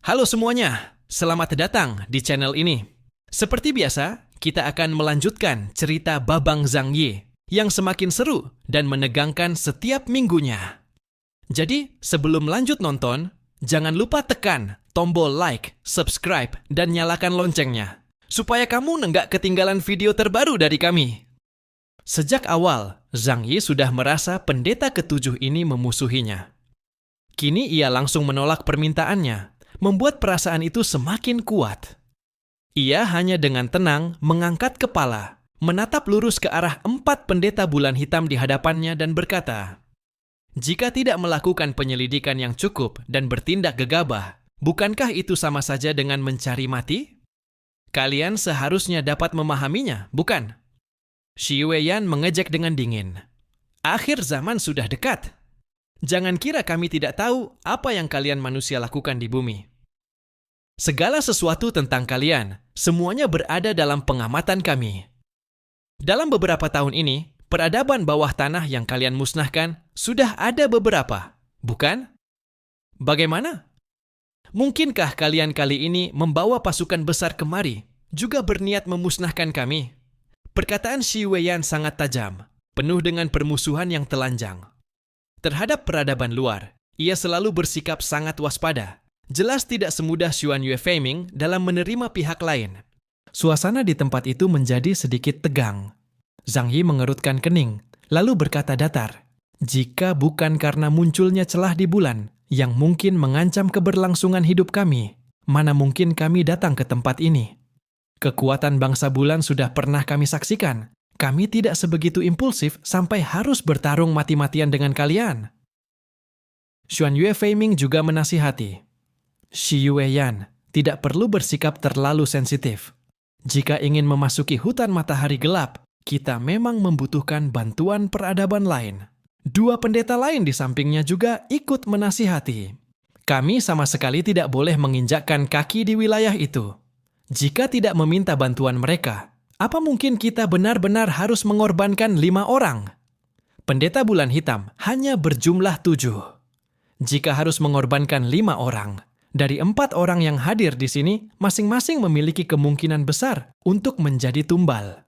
Halo semuanya, selamat datang di channel ini. Seperti biasa, kita akan melanjutkan cerita Babang Zhang Yi yang semakin seru dan menegangkan setiap minggunya. Jadi, sebelum lanjut nonton, jangan lupa tekan tombol like, subscribe, dan nyalakan loncengnya, supaya kamu nggak ketinggalan video terbaru dari kami. Sejak awal, Zhang Yi sudah merasa pendeta ketujuh ini memusuhinya. Kini ia langsung menolak permintaannya, membuat perasaan itu semakin kuat. Ia hanya dengan tenang mengangkat kepala, menatap lurus ke arah 4 pendeta bulan hitam di hadapannya dan berkata, "Jika tidak melakukan penyelidikan yang cukup dan bertindak gegabah, bukankah itu sama saja dengan mencari mati? Kalian seharusnya dapat memahaminya, bukan?" Xi Weiyan mengejek dengan dingin. "Akhir zaman sudah dekat. Jangan kira kami tidak tahu apa yang kalian manusia lakukan di bumi. Segala sesuatu tentang kalian, semuanya berada dalam pengamatan kami. Dalam beberapa tahun ini, peradaban bawah tanah yang kalian musnahkan sudah ada beberapa, bukan? Bagaimana? Mungkinkah kalian kali ini membawa pasukan besar kemari, juga berniat memusnahkan kami?" Perkataan Xi Weiyan sangat tajam, penuh dengan permusuhan yang telanjang. Terhadap peradaban luar, ia selalu bersikap sangat waspada. Jelas tidak semudah Xuan Yue Feiming dalam menerima pihak lain. Suasana di tempat itu menjadi sedikit tegang. Zhang Yi mengerutkan kening, lalu berkata datar, "Jika bukan karena munculnya celah di bulan yang mungkin mengancam keberlangsungan hidup kami, mana mungkin kami datang ke tempat ini? Kekuatan bangsa bulan sudah pernah kami saksikan. Kami tidak sebegitu impulsif sampai harus bertarung mati-matian dengan kalian." Xuan Yue Feiming juga menasihati, "Xi Weiyan tidak perlu bersikap terlalu sensitif. Jika ingin memasuki hutan matahari gelap, kita memang membutuhkan bantuan peradaban lain." 2 pendeta lain di sampingnya juga ikut menasihati, "Kami sama sekali tidak boleh menginjakkan kaki di wilayah itu. Jika tidak meminta bantuan mereka, apa mungkin kita benar-benar harus mengorbankan 5 orang? Pendeta bulan hitam hanya berjumlah 7. Jika harus mengorbankan 5 orang, dari 4 orang yang hadir di sini, masing-masing memiliki kemungkinan besar untuk menjadi tumbal."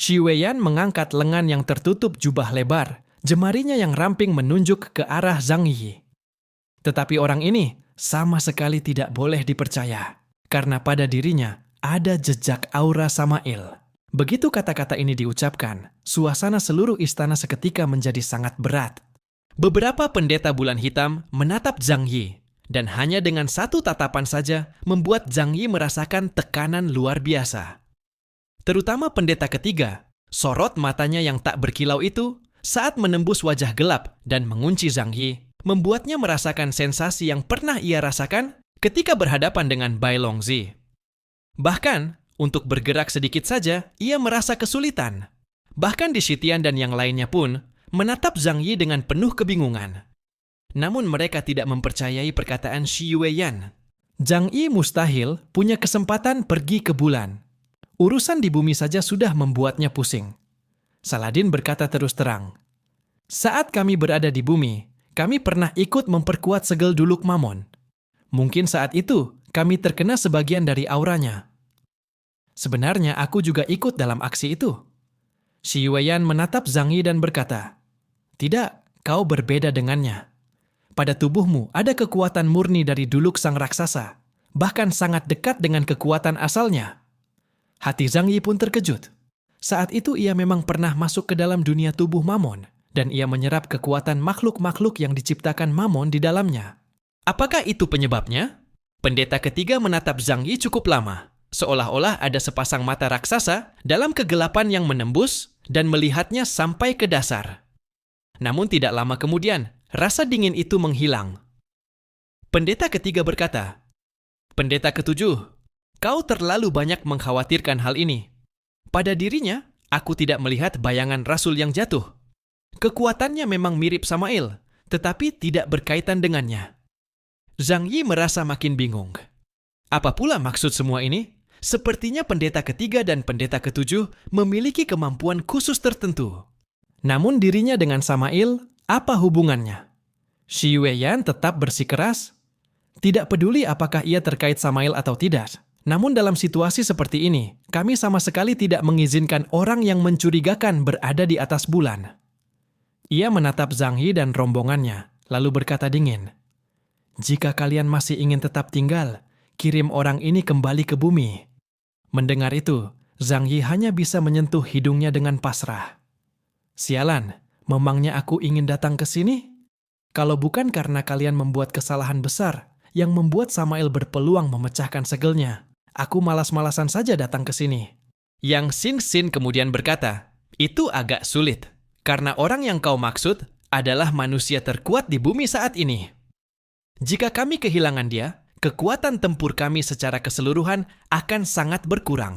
Xi Weiyan mengangkat lengan yang tertutup jubah lebar, jemarinya yang ramping menunjuk ke arah Zhang Yi. Tetapi orang ini sama sekali tidak boleh dipercaya, karena pada dirinya ada jejak aura Samael. Begitu kata-kata ini diucapkan, suasana seluruh istana seketika menjadi sangat berat. Beberapa pendeta bulan hitam menatap Zhang Yi, dan hanya dengan satu tatapan saja membuat Zhang Yi merasakan tekanan luar biasa. Terutama pendeta ketiga, sorot matanya yang tak berkilau itu saat menembus wajah gelap dan mengunci Zhang Yi, membuatnya merasakan sensasi yang pernah ia rasakan ketika berhadapan dengan Bai Longzi. Bahkan, untuk bergerak sedikit saja, ia merasa kesulitan. Bahkan di Shitian dan yang lainnya pun menatap Zhang Yi dengan penuh kebingungan. Namun mereka tidak mempercayai perkataan Xi Weiyan. Zhang Yi mustahil punya kesempatan pergi ke bulan. Urusan di bumi saja sudah membuatnya pusing. Saladin berkata terus terang, "Saat kami berada di bumi, kami pernah ikut memperkuat segel duluk Mamon. Mungkin saat itu kami terkena sebagian dari auranya. Sebenarnya aku juga ikut dalam aksi itu." Xi Weiyan menatap Zhang Yi dan berkata, "Tidak, kau berbeda dengannya. Pada tubuhmu ada kekuatan murni dari duluk sang raksasa, bahkan sangat dekat dengan kekuatan asalnya." Hati Zhang Yi pun terkejut. Saat itu ia memang pernah masuk ke dalam dunia tubuh Mamon, dan ia menyerap kekuatan makhluk-makhluk yang diciptakan Mamon di dalamnya. Apakah itu penyebabnya? Pendeta ketiga menatap Zhang Yi cukup lama, seolah-olah ada sepasang mata raksasa dalam kegelapan yang menembus dan melihatnya sampai ke dasar. Namun tidak lama kemudian, rasa dingin itu menghilang. Pendeta ketiga berkata, "Pendeta ketujuh, kau terlalu banyak mengkhawatirkan hal ini. Pada dirinya, aku tidak melihat bayangan Rasul yang jatuh. Kekuatannya memang mirip Samael, tetapi tidak berkaitan dengannya." Zhang Yi merasa makin bingung. Apa pula maksud semua ini? Sepertinya pendeta ketiga dan pendeta ketujuh memiliki kemampuan khusus tertentu. Namun dirinya dengan Samael, apa hubungannya? Xi Weiyan tetap bersikeras, Tidak peduli apakah ia terkait Samael atau tidak. Namun dalam situasi seperti ini, kami sama sekali tidak mengizinkan orang yang mencurigakan berada di atas bulan. Ia menatap Zhang Yi dan rombongannya, lalu berkata dingin, "Jika kalian masih ingin tetap tinggal, kirim orang ini kembali ke bumi." Mendengar itu, Zhang Yi hanya bisa menyentuh hidungnya dengan pasrah. "Sialan, memangnya aku ingin datang ke sini? Kalau bukan karena kalian membuat kesalahan besar yang membuat Samael berpeluang memecahkan segelnya, aku malas-malasan saja datang ke sini." Yang Xin kemudian berkata, "Itu agak sulit, karena orang yang kau maksud adalah manusia terkuat di bumi saat ini. Jika kami kehilangan dia, kekuatan tempur kami secara keseluruhan akan sangat berkurang."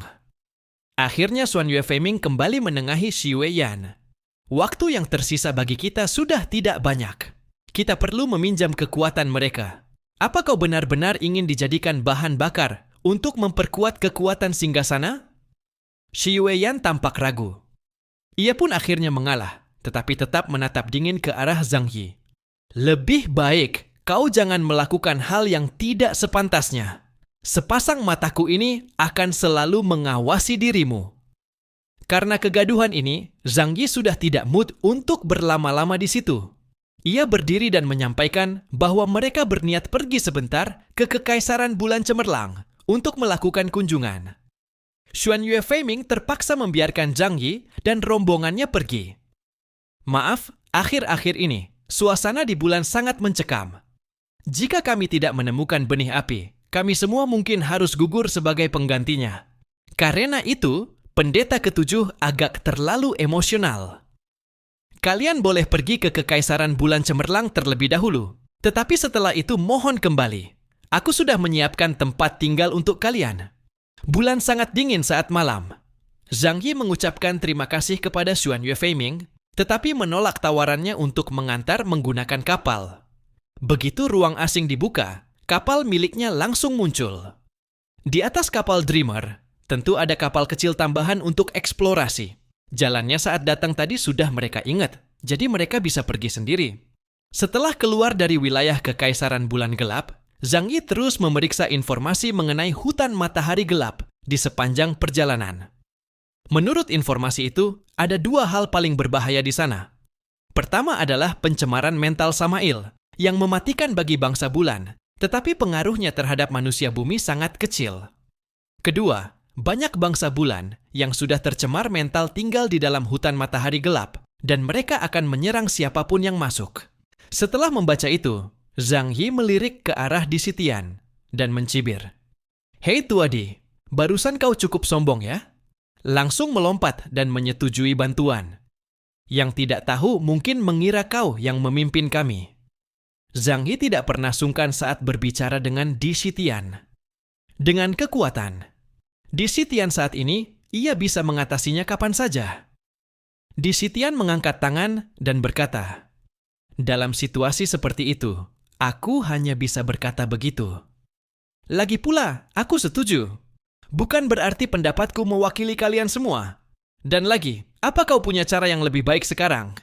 Akhirnya Xuan Yue Feiming kembali menengahi Xi Weiyan. "Waktu yang tersisa bagi kita sudah tidak banyak. Kita perlu meminjam kekuatan mereka. Apa kau benar-benar ingin dijadikan bahan bakar untuk memperkuat kekuatan singgasana?" Xi Weiyan tampak ragu. Ia pun akhirnya mengalah, tetapi tetap menatap dingin ke arah Zhang Yi. "Lebih baik kau jangan melakukan hal yang tidak sepantasnya. Sepasang mataku ini akan selalu mengawasi dirimu." Karena kegaduhan ini, Zhang Yi sudah tidak mood untuk berlama-lama di situ. Ia berdiri dan menyampaikan bahwa mereka berniat pergi sebentar ke Kekaisaran Bulan Cemerlang untuk melakukan kunjungan. Xuan Yue Feiming terpaksa membiarkan Zhang Yi dan rombongannya pergi. "Maaf, akhir-akhir ini, suasana di bulan sangat mencekam. Jika kami tidak menemukan benih api, kami semua mungkin harus gugur sebagai penggantinya. Karena itu, pendeta ketujuh agak terlalu emosional. Kalian boleh pergi ke Kekaisaran Bulan Cemerlang terlebih dahulu. Tetapi setelah itu mohon kembali. Aku sudah menyiapkan tempat tinggal untuk kalian. Bulan sangat dingin saat malam." Zhang Yi mengucapkan terima kasih kepada Xuan Yue Feiming, tetapi menolak tawarannya untuk mengantar menggunakan kapal. Begitu ruang asing dibuka, kapal miliknya langsung muncul. Di atas kapal Dreamer, tentu ada kapal kecil tambahan untuk eksplorasi. Jalannya saat datang tadi sudah mereka ingat, jadi mereka bisa pergi sendiri. Setelah keluar dari wilayah Kekaisaran Bulan Gelap, Zhang Yi terus memeriksa informasi mengenai hutan matahari gelap di sepanjang perjalanan. Menurut informasi itu, ada dua hal paling berbahaya di sana. Pertama adalah pencemaran mental Samael, yang mematikan bagi bangsa bulan, tetapi pengaruhnya terhadap manusia bumi sangat kecil. Kedua, banyak bangsa bulan yang sudah tercemar mental tinggal di dalam hutan matahari gelap, dan mereka akan menyerang siapapun yang masuk. Setelah membaca itu, Zhang Yi melirik ke arah Disitian dan mencibir. "Hei Tuadi, barusan kau cukup sombong ya? Langsung melompat dan menyetujui bantuan. Yang tidak tahu mungkin mengira kau yang memimpin kami." Zhang Yi tidak pernah sungkan saat berbicara dengan Disitian. Dengan kekuatan, Disitian saat ini, ia bisa mengatasinya kapan saja. Disitian mengangkat tangan dan berkata, "Dalam situasi seperti itu, aku hanya bisa berkata begitu. Lagi pula, aku setuju. Bukan berarti pendapatku mewakili kalian semua. Dan lagi, apa kau punya cara yang lebih baik sekarang?"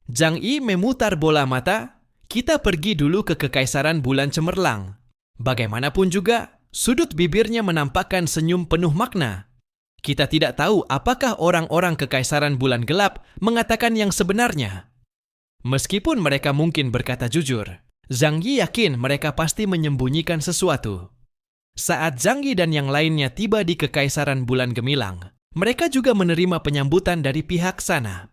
Zhang Yi memutar bola mata. "Kita pergi dulu ke Kekaisaran Bulan Cemerlang. Bagaimanapun juga, sudut bibirnya menampakkan senyum penuh makna. Kita tidak tahu apakah orang-orang Kekaisaran Bulan Gelap mengatakan yang sebenarnya." Meskipun mereka mungkin berkata jujur, Zhang Yi yakin mereka pasti menyembunyikan sesuatu. Saat Zhang Yi dan yang lainnya tiba di Kekaisaran Bulan Gemilang, mereka juga menerima penyambutan dari pihak sana.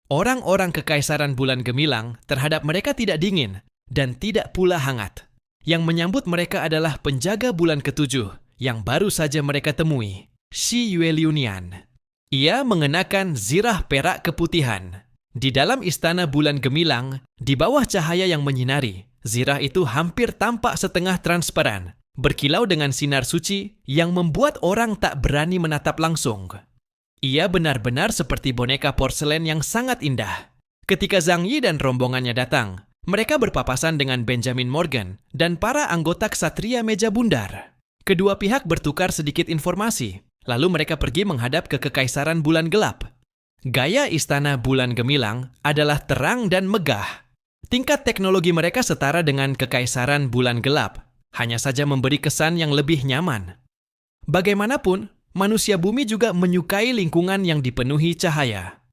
Orang-orang Kekaisaran Bulan Gemilang terhadap mereka tidak dingin dan tidak pula hangat. Yang menyambut mereka adalah penjaga bulan ketujuh yang baru saja mereka temui, Xi Yueliunian. Ia mengenakan zirah perak keputihan. Di dalam istana bulan gemilang, di bawah cahaya yang menyinari, zirah itu hampir tampak setengah transparan, berkilau dengan sinar suci yang membuat orang tak berani menatap langsung. Ia benar-benar seperti boneka porselen yang sangat indah. Ketika Zhang Yi dan rombongannya datang, mereka berpapasan dengan Benjamin Morgan dan para anggota Ksatria Meja Bundar. Kedua pihak bertukar sedikit informasi, lalu mereka pergi menghadap ke Kekaisaran Bulan Gelap. Gaya istana bulan gemilang adalah terang dan megah. Tingkat teknologi mereka setara dengan Kekaisaran Bulan Gelap. hanya saja memberi kesan yang lebih nyaman. Bagaimanapun, manusia bumi juga menyukai lingkungan yang dipenuhi cahaya.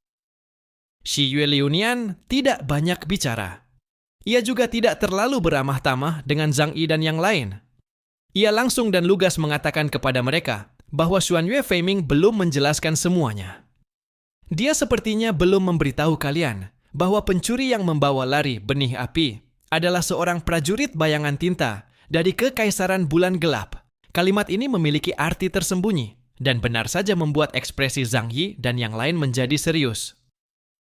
Shi Yueliunian tidak banyak bicara. Ia juga tidak terlalu beramah tamah dengan Zhang Yi dan yang lain. Ia langsung dan lugas mengatakan kepada mereka bahwa Xuan Yue Feiming belum menjelaskan semuanya. Dia sepertinya belum memberitahu kalian bahwa pencuri yang membawa lari benih api adalah seorang prajurit bayangan tinta dari Kekaisaran Bulan Gelap. Kalimat ini memiliki arti tersembunyi dan benar saja membuat ekspresi Zhang Yi dan yang lain menjadi serius.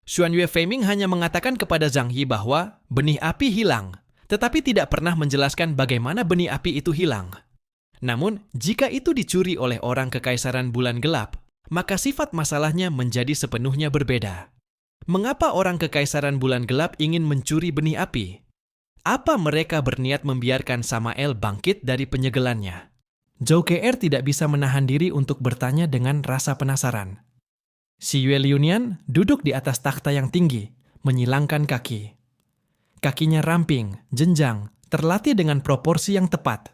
Xuan Yue Feiming hanya mengatakan kepada Zhang Yi bahwa benih api hilang, tetapi tidak pernah menjelaskan bagaimana benih api itu hilang. Namun, jika itu dicuri oleh orang Kekaisaran Bulan Gelap, maka sifat masalahnya menjadi sepenuhnya berbeda. Mengapa orang Kekaisaran Bulan Gelap ingin mencuri benih api? Apa mereka berniat membiarkan Samael bangkit dari penyegelannya? Zhou Ke tidak bisa menahan diri untuk bertanya dengan rasa penasaran. Shi Yueliunian duduk di atas takhta yang tinggi, menyilangkan kaki. Kakinya ramping, jenjang, terlatih dengan proporsi yang tepat.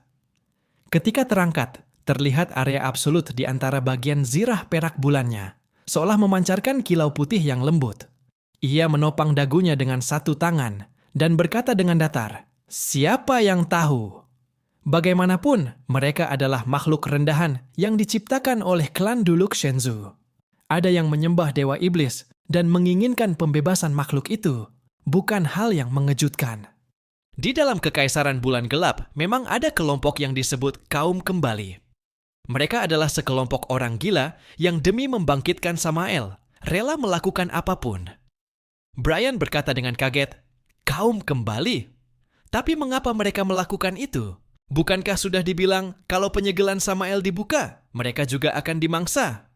Ketika terangkat, terlihat area absolut di antara bagian zirah perak bulannya, seolah memancarkan kilau putih yang lembut. Ia menopang dagunya dengan satu tangan dan berkata dengan datar, "Siapa yang tahu?" Bagaimanapun, mereka adalah makhluk rendahan yang diciptakan oleh klan Duluk Shenzhou. Ada yang menyembah dewa iblis dan menginginkan pembebasan makhluk itu, bukan hal yang mengejutkan. Di dalam Kekaisaran Bulan Gelap, memang ada kelompok yang disebut kaum kembali. Mereka adalah sekelompok orang gila yang demi membangkitkan Samael, rela melakukan apapun. Brian berkata dengan kaget, "Kaum kembali? Tapi mengapa mereka melakukan itu? Bukankah sudah dibilang kalau penyegelan Samael dibuka, mereka juga akan dimangsa?"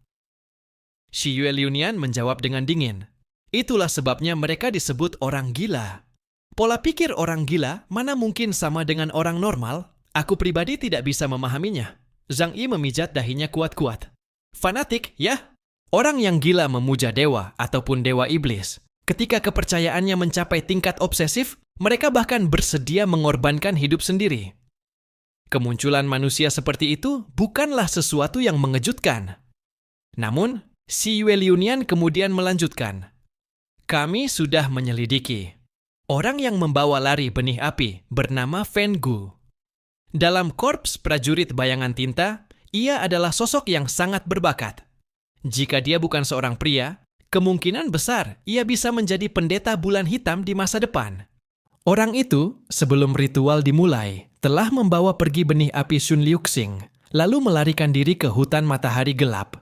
Shi Yueliunian menjawab dengan dingin, "Itulah sebabnya mereka disebut orang gila. Pola pikir orang gila mana mungkin sama dengan orang normal? Aku pribadi tidak bisa memahaminya." Zhang Yi memijat dahinya kuat-kuat. "Fanatik, ya? Orang yang gila memuja dewa ataupun dewa iblis. Ketika kepercayaannya mencapai tingkat obsesif, mereka bahkan bersedia mengorbankan hidup sendiri. Kemunculan manusia seperti itu bukanlah sesuatu yang mengejutkan." Namun, Shi Yueliunian kemudian melanjutkan, "Kami sudah menyelidiki. Orang yang membawa lari benih api bernama Fen Gu. Dalam korps prajurit bayangan tinta, ia adalah sosok yang sangat berbakat. Jika dia bukan seorang pria, kemungkinan besar ia bisa menjadi pendeta bulan hitam di masa depan. Orang itu, sebelum ritual dimulai, telah membawa pergi benih api Sun Liuxing, lalu melarikan diri ke hutan matahari gelap."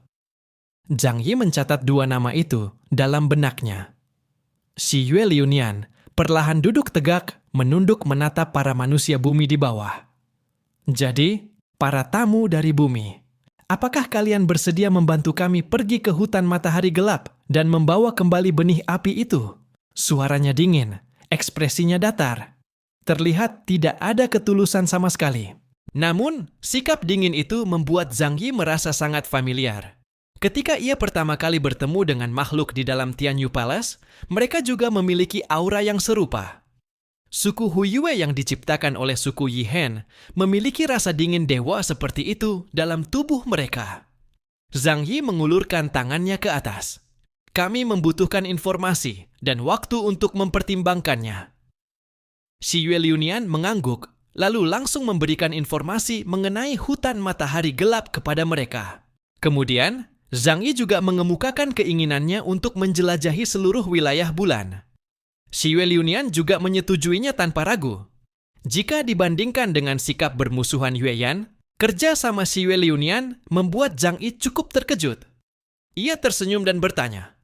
Zhang Yi mencatat dua nama itu dalam benaknya. Shi Yueliunian perlahan duduk tegak, menunduk menatap para manusia bumi di bawah. "Jadi, para tamu dari bumi, apakah kalian bersedia membantu kami pergi ke hutan matahari gelap dan membawa kembali benih api itu?" Suaranya dingin, ekspresinya datar. Terlihat tidak ada ketulusan sama sekali. Namun, sikap dingin itu membuat Zhang Yi merasa sangat familiar. Ketika ia pertama kali bertemu dengan makhluk di dalam Tianyu Palace, mereka juga memiliki aura yang serupa. Suku Huyue yang diciptakan oleh suku Yihen memiliki rasa dingin dewa seperti itu dalam tubuh mereka. Zhang Yi mengulurkan tangannya ke atas. "Kami membutuhkan informasi dan waktu untuk mempertimbangkannya." Shi Yueliunian mengangguk, lalu langsung memberikan informasi mengenai hutan matahari gelap kepada mereka. Kemudian, Zhang Yi juga mengemukakan keinginannya untuk menjelajahi seluruh wilayah bulan. Shi Yueliunian juga menyetujuinya tanpa ragu. Jika dibandingkan dengan sikap bermusuhan Yue Yan, kerja sama Shi Yueliunian membuat Zhang Yi cukup terkejut. Ia tersenyum dan bertanya,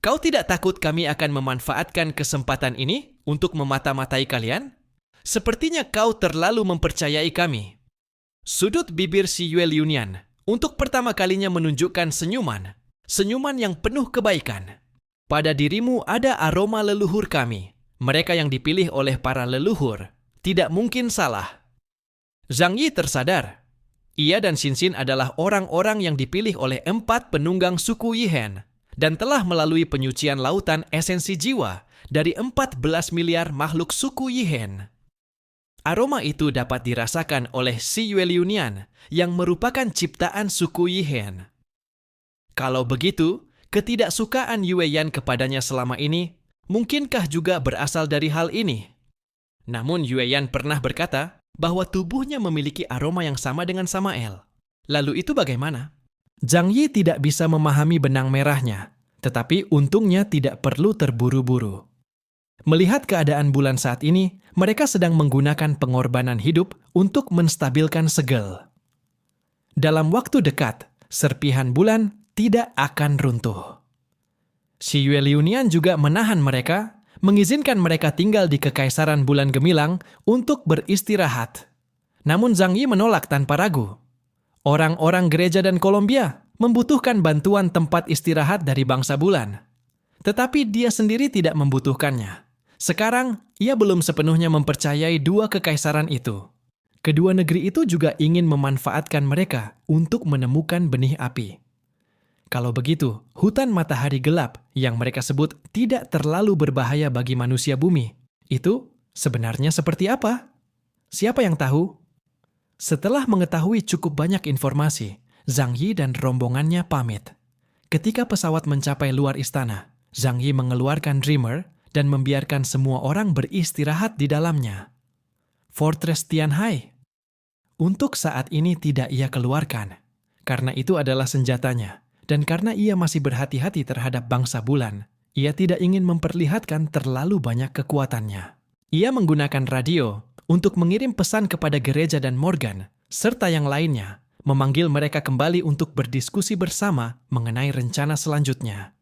"Kau tidak takut kami akan memanfaatkan kesempatan ini untuk memata-matai kalian? Sepertinya kau terlalu mempercayai kami." Sudut bibir Shi Yueliunian untuk pertama kalinya menunjukkan senyuman yang penuh kebaikan. "Pada dirimu ada aroma leluhur kami, mereka yang dipilih oleh para leluhur. Tidak mungkin salah." Zhang Yi tersadar. Ia dan Xin adalah orang-orang yang dipilih oleh 4 penunggang suku Yihen dan telah melalui penyucian lautan esensi jiwa dari 14 miliar makhluk suku Yihen. Aroma itu dapat dirasakan oleh si Yueliunian yang merupakan ciptaan suku Yihen. Kalau begitu, ketidaksukaan Yueyan kepadanya selama ini mungkinkah juga berasal dari hal ini? Namun Yueyan pernah berkata bahwa tubuhnya memiliki aroma yang sama dengan Samael. Lalu itu bagaimana? Zhang Yi tidak bisa memahami benang merahnya, tetapi untungnya tidak perlu terburu-buru. Melihat keadaan bulan saat ini, mereka sedang menggunakan pengorbanan hidup untuk menstabilkan segel. Dalam waktu dekat, serpihan bulan tidak akan runtuh. Si Yueliunian juga menahan mereka, mengizinkan mereka tinggal di Kekaisaran Bulan Gemilang untuk beristirahat. Namun Zhang Yi menolak tanpa ragu. Orang-orang gereja dan Kolombia membutuhkan bantuan tempat istirahat dari bangsa bulan. Tetapi dia sendiri tidak membutuhkannya. Sekarang, ia belum sepenuhnya mempercayai dua kekaisaran itu. Kedua negeri itu juga ingin memanfaatkan mereka untuk menemukan benih api. Kalau begitu, hutan matahari gelap yang mereka sebut tidak terlalu berbahaya bagi manusia bumi, itu sebenarnya seperti apa? Siapa yang tahu? Setelah mengetahui cukup banyak informasi, Zhang Yi dan rombongannya pamit. Ketika pesawat mencapai luar istana, Zhang Yi mengeluarkan Dreamer dan membiarkan semua orang beristirahat di dalamnya. Fortress Tianhai. Untuk saat ini tidak ia keluarkan, karena itu adalah senjatanya. Dan karena ia masih berhati-hati terhadap bangsa bulan, ia tidak ingin memperlihatkan terlalu banyak kekuatannya. Ia menggunakan radio untuk mengirim pesan kepada gereja dan Morgan, serta yang lainnya, memanggil mereka kembali untuk berdiskusi bersama mengenai rencana selanjutnya.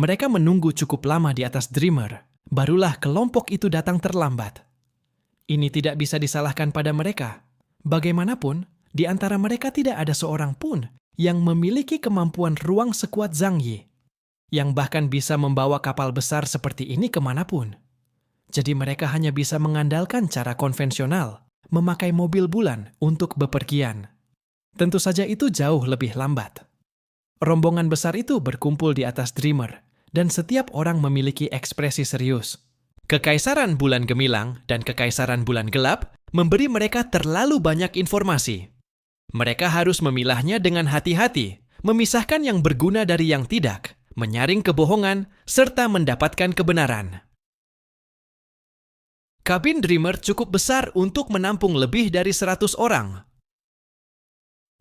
Mereka menunggu cukup lama di atas Dreamer, barulah kelompok itu datang terlambat. Ini tidak bisa disalahkan pada mereka. Bagaimanapun, di antara mereka tidak ada seorang pun yang memiliki kemampuan ruang sekuat Zhang Yi, yang bahkan bisa membawa kapal besar seperti ini kemanapun. Jadi mereka hanya bisa mengandalkan cara konvensional, memakai mobil bulan untuk bepergian. Tentu saja itu jauh lebih lambat. Rombongan besar itu berkumpul di atas Dreamer, dan setiap orang memiliki ekspresi serius. Kekaisaran Bulan Gemilang dan Kekaisaran Bulan Gelap memberi mereka terlalu banyak informasi. Mereka harus memilahnya dengan hati-hati, memisahkan yang berguna dari yang tidak, menyaring kebohongan, serta mendapatkan kebenaran. Kabin Dreamer cukup besar untuk menampung lebih dari 100 orang.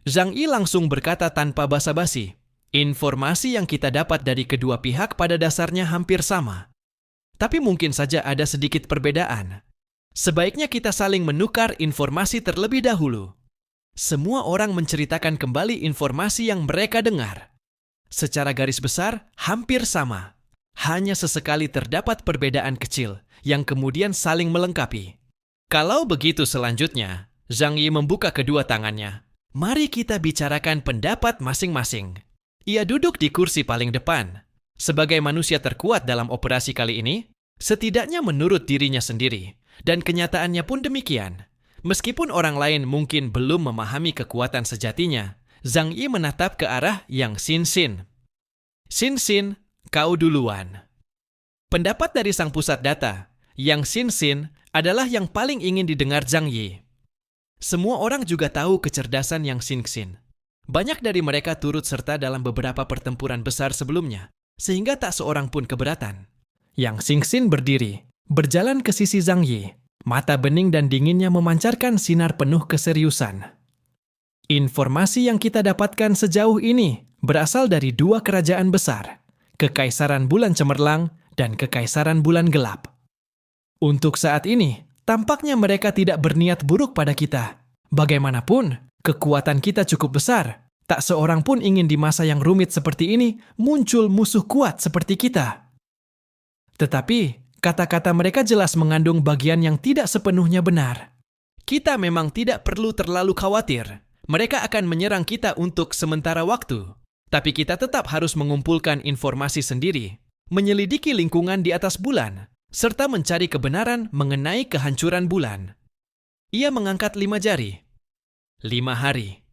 Zhang Yi langsung berkata tanpa basa-basi, informasi yang kita dapat dari kedua pihak pada dasarnya hampir sama. Tapi mungkin saja ada sedikit perbedaan. Sebaiknya kita saling menukar informasi terlebih dahulu. Semua orang menceritakan kembali informasi yang mereka dengar. Secara garis besar, hampir sama. Hanya sesekali terdapat perbedaan kecil yang kemudian saling melengkapi. Kalau begitu selanjutnya, Zhang Yi membuka kedua tangannya. Mari kita bicarakan pendapat masing-masing. Ia duduk di kursi paling depan. Sebagai manusia terkuat dalam operasi kali ini, setidaknya menurut dirinya sendiri, dan kenyataannya pun demikian. Meskipun orang lain mungkin belum memahami kekuatan sejatinya, Zhang Yi menatap ke arah Yang Xin-Xin. Xin-Xin, kau duluan. Pendapat dari sang pusat data, Yang Xin-Xin adalah yang paling ingin didengar Zhang Yi. Semua orang juga tahu kecerdasan Yang Xin-Xin. Banyak dari mereka turut serta dalam beberapa pertempuran besar sebelumnya, sehingga tak seorang pun keberatan. Yang Xin-Xin berdiri, berjalan ke sisi Zhang Yi. Mata bening dan dinginnya memancarkan sinar penuh keseriusan. Informasi yang kita dapatkan sejauh ini berasal dari dua kerajaan besar, Kekaisaran Bulan Cemerlang dan Kekaisaran Bulan Gelap. Untuk saat ini, tampaknya mereka tidak berniat buruk pada kita. Bagaimanapun, kekuatan kita cukup besar. Tak seorang pun ingin di masa yang rumit seperti ini muncul musuh kuat seperti kita. Tetapi, kata-kata mereka jelas mengandung bagian yang tidak sepenuhnya benar. Kita memang tidak perlu terlalu khawatir. Mereka akan menyerang kita untuk sementara waktu. Tapi kita tetap harus mengumpulkan informasi sendiri, menyelidiki lingkungan di atas bulan, serta mencari kebenaran mengenai kehancuran bulan. Ia mengangkat 5 jari. 5 hari.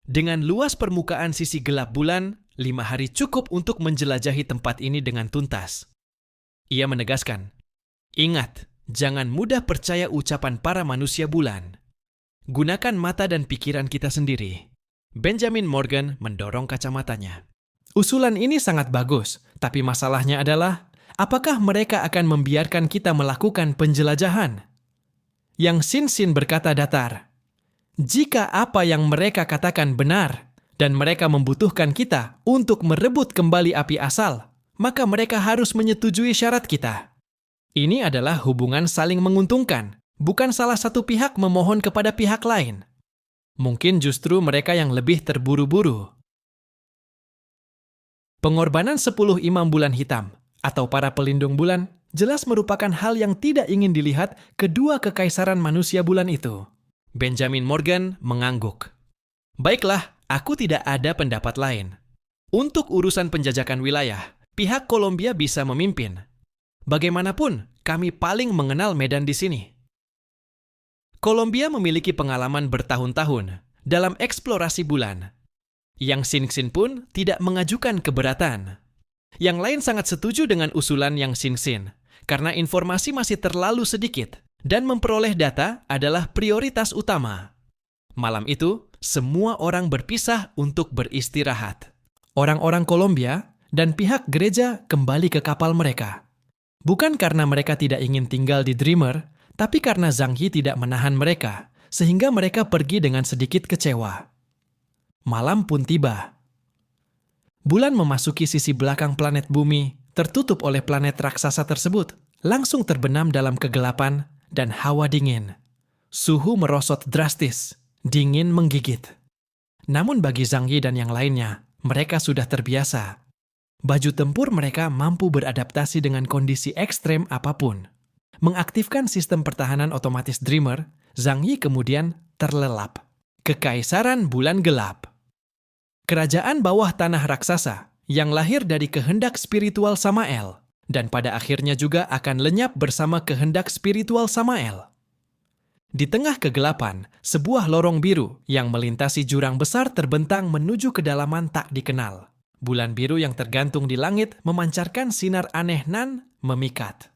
Dengan luas permukaan sisi gelap bulan, 5 hari cukup untuk menjelajahi tempat ini dengan tuntas. Ia menegaskan, ingat, Jangan mudah percaya ucapan para manusia bulan. Gunakan mata dan pikiran kita sendiri. Benjamin Morgan mendorong kacamatanya. Usulan ini sangat bagus, tapi masalahnya adalah, apakah mereka akan membiarkan kita melakukan penjelajahan? Yang Sin berkata datar, jika apa yang mereka katakan benar, dan mereka membutuhkan kita untuk merebut kembali api asal, maka mereka harus menyetujui syarat kita. Ini adalah hubungan saling menguntungkan, bukan salah satu pihak memohon kepada pihak lain. Mungkin justru mereka yang lebih terburu-buru. Pengorbanan 10 imam bulan hitam, atau para pelindung bulan, jelas merupakan hal yang tidak ingin dilihat kedua kekaisaran manusia bulan itu. Benjamin Morgan mengangguk. Baiklah, aku tidak ada pendapat lain. Untuk urusan penjajakan wilayah, pihak Kolombia bisa memimpin. Bagaimanapun, kami paling mengenal medan di sini. Kolombia memiliki pengalaman bertahun-tahun dalam eksplorasi bulan. Yang Sin pun tidak mengajukan keberatan. Yang lain sangat setuju dengan usulan Yang Sin, karena informasi masih terlalu sedikit dan memperoleh data adalah prioritas utama. Malam itu, semua orang berpisah untuk beristirahat. Orang-orang Kolombia dan pihak gereja kembali ke kapal mereka. Bukan karena mereka tidak ingin tinggal di Dreamer, tapi karena Zhang Yi tidak menahan mereka, sehingga mereka pergi dengan sedikit kecewa. Malam pun tiba. Bulan memasuki sisi belakang planet bumi, tertutup oleh planet raksasa tersebut, langsung terbenam dalam kegelapan dan hawa dingin. Suhu merosot drastis, dingin menggigit. Namun bagi Zhang Yi dan yang lainnya, mereka sudah terbiasa. Baju tempur mereka mampu beradaptasi dengan kondisi ekstrem apapun. Mengaktifkan sistem pertahanan otomatis Dreamer, Zhang Yi kemudian terlelap. Kekaisaran Bulan Gelap. Kerajaan bawah tanah raksasa yang lahir dari kehendak spiritual Samael dan pada akhirnya juga akan lenyap bersama kehendak spiritual Samael. Di tengah kegelapan, sebuah lorong biru yang melintasi jurang besar terbentang menuju kedalaman tak dikenal. Bulan biru yang tergantung di langit memancarkan sinar aneh nan memikat.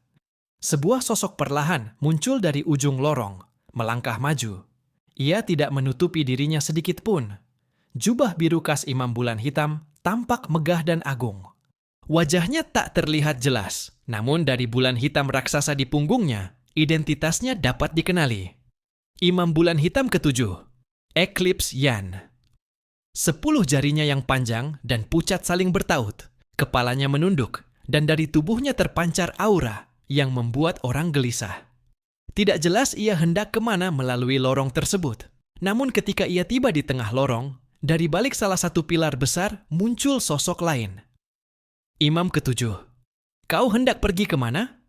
Sebuah sosok perlahan muncul dari ujung lorong, melangkah maju. Ia tidak menutupi dirinya sedikit pun. Jubah biru khas Imam Bulan Hitam tampak megah dan agung. Wajahnya tak terlihat jelas, namun dari bulan hitam raksasa di punggungnya, identitasnya dapat dikenali. Imam Bulan Hitam ketujuh, Eclipse Yan. 10 jarinya yang panjang dan pucat saling bertaut, kepalanya menunduk, dan dari tubuhnya terpancar aura yang membuat orang gelisah. Tidak jelas ia hendak kemana melalui lorong tersebut. Namun ketika ia tiba di tengah lorong, dari balik salah satu pilar besar muncul sosok lain. Imam ketujuh, kau hendak pergi kemana?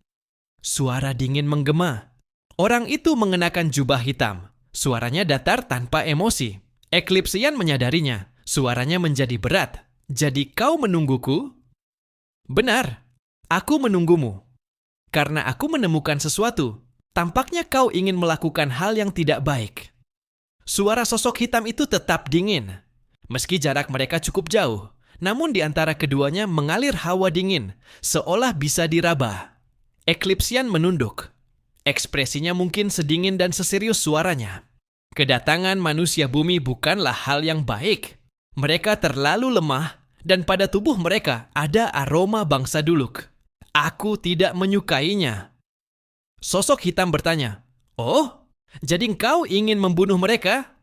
Suara dingin menggema. Orang itu mengenakan jubah hitam. Suaranya datar tanpa emosi. Eclipse Yan menyadarinya. Suaranya menjadi berat. Jadi kau menungguku? Benar, aku menunggumu. Karena aku menemukan sesuatu. Tampaknya kau ingin melakukan hal yang tidak baik. Suara sosok hitam itu tetap dingin. Meski jarak mereka cukup jauh, namun di antara keduanya mengalir hawa dingin, seolah bisa diraba. Eclipse Yan menunduk. Ekspresinya mungkin sedingin dan seserius suaranya. Kedatangan manusia bumi bukanlah hal yang baik. Mereka terlalu lemah dan pada tubuh mereka ada aroma bangsa duluk. Aku tidak menyukainya. Sosok hitam bertanya, oh, jadi engkau ingin membunuh mereka?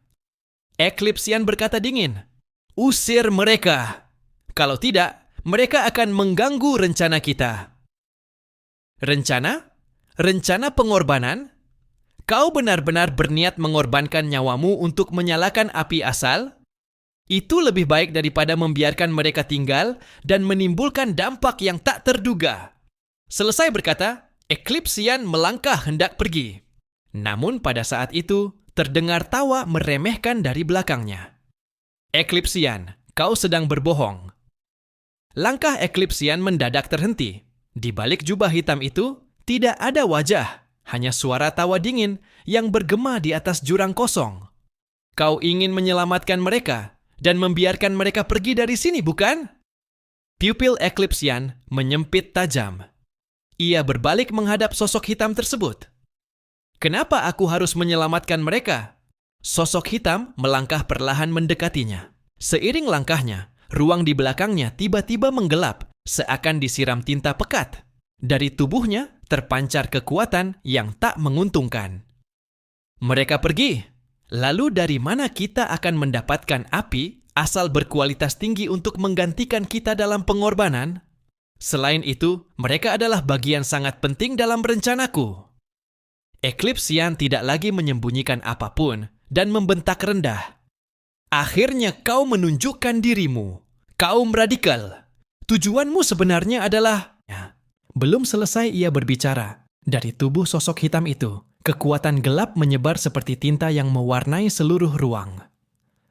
Eclipse Yan berkata dingin, usir mereka. Kalau tidak, mereka akan mengganggu rencana kita. Rencana? Rencana pengorbanan? Kau benar-benar berniat mengorbankan nyawamu untuk menyalakan api asal? Itu lebih baik daripada membiarkan mereka tinggal dan menimbulkan dampak yang tak terduga. Selesai berkata, Eclipse Yan melangkah hendak pergi. Namun pada saat itu, terdengar tawa meremehkan dari belakangnya. Eclipse Yan, kau sedang berbohong. Langkah Eclipse Yan mendadak terhenti. Di balik jubah hitam itu, tidak ada wajah, hanya suara tawa dingin yang bergema di atas jurang kosong. Kau ingin menyelamatkan mereka dan membiarkan mereka pergi dari sini, bukan? Pupil Eclipse Yan menyempit tajam. Ia berbalik menghadap sosok hitam tersebut. Kenapa aku harus menyelamatkan mereka? Sosok hitam melangkah perlahan mendekatinya. Seiring langkahnya, ruang di belakangnya tiba-tiba menggelap, seakan disiram tinta pekat. Dari tubuhnya terpancar kekuatan yang tak menguntungkan. Mereka pergi. Lalu dari mana kita akan mendapatkan api asal berkualitas tinggi untuk menggantikan kita dalam pengorbanan? Selain itu, mereka adalah bagian sangat penting dalam rencanaku. Eclipsian tidak lagi menyembunyikan apapun dan membentak rendah. Akhirnya kau menunjukkan dirimu, kaum radikal. Tujuanmu sebenarnya adalah... Belum selesai ia berbicara, dari tubuh sosok hitam itu, kekuatan gelap menyebar seperti tinta yang mewarnai seluruh ruang.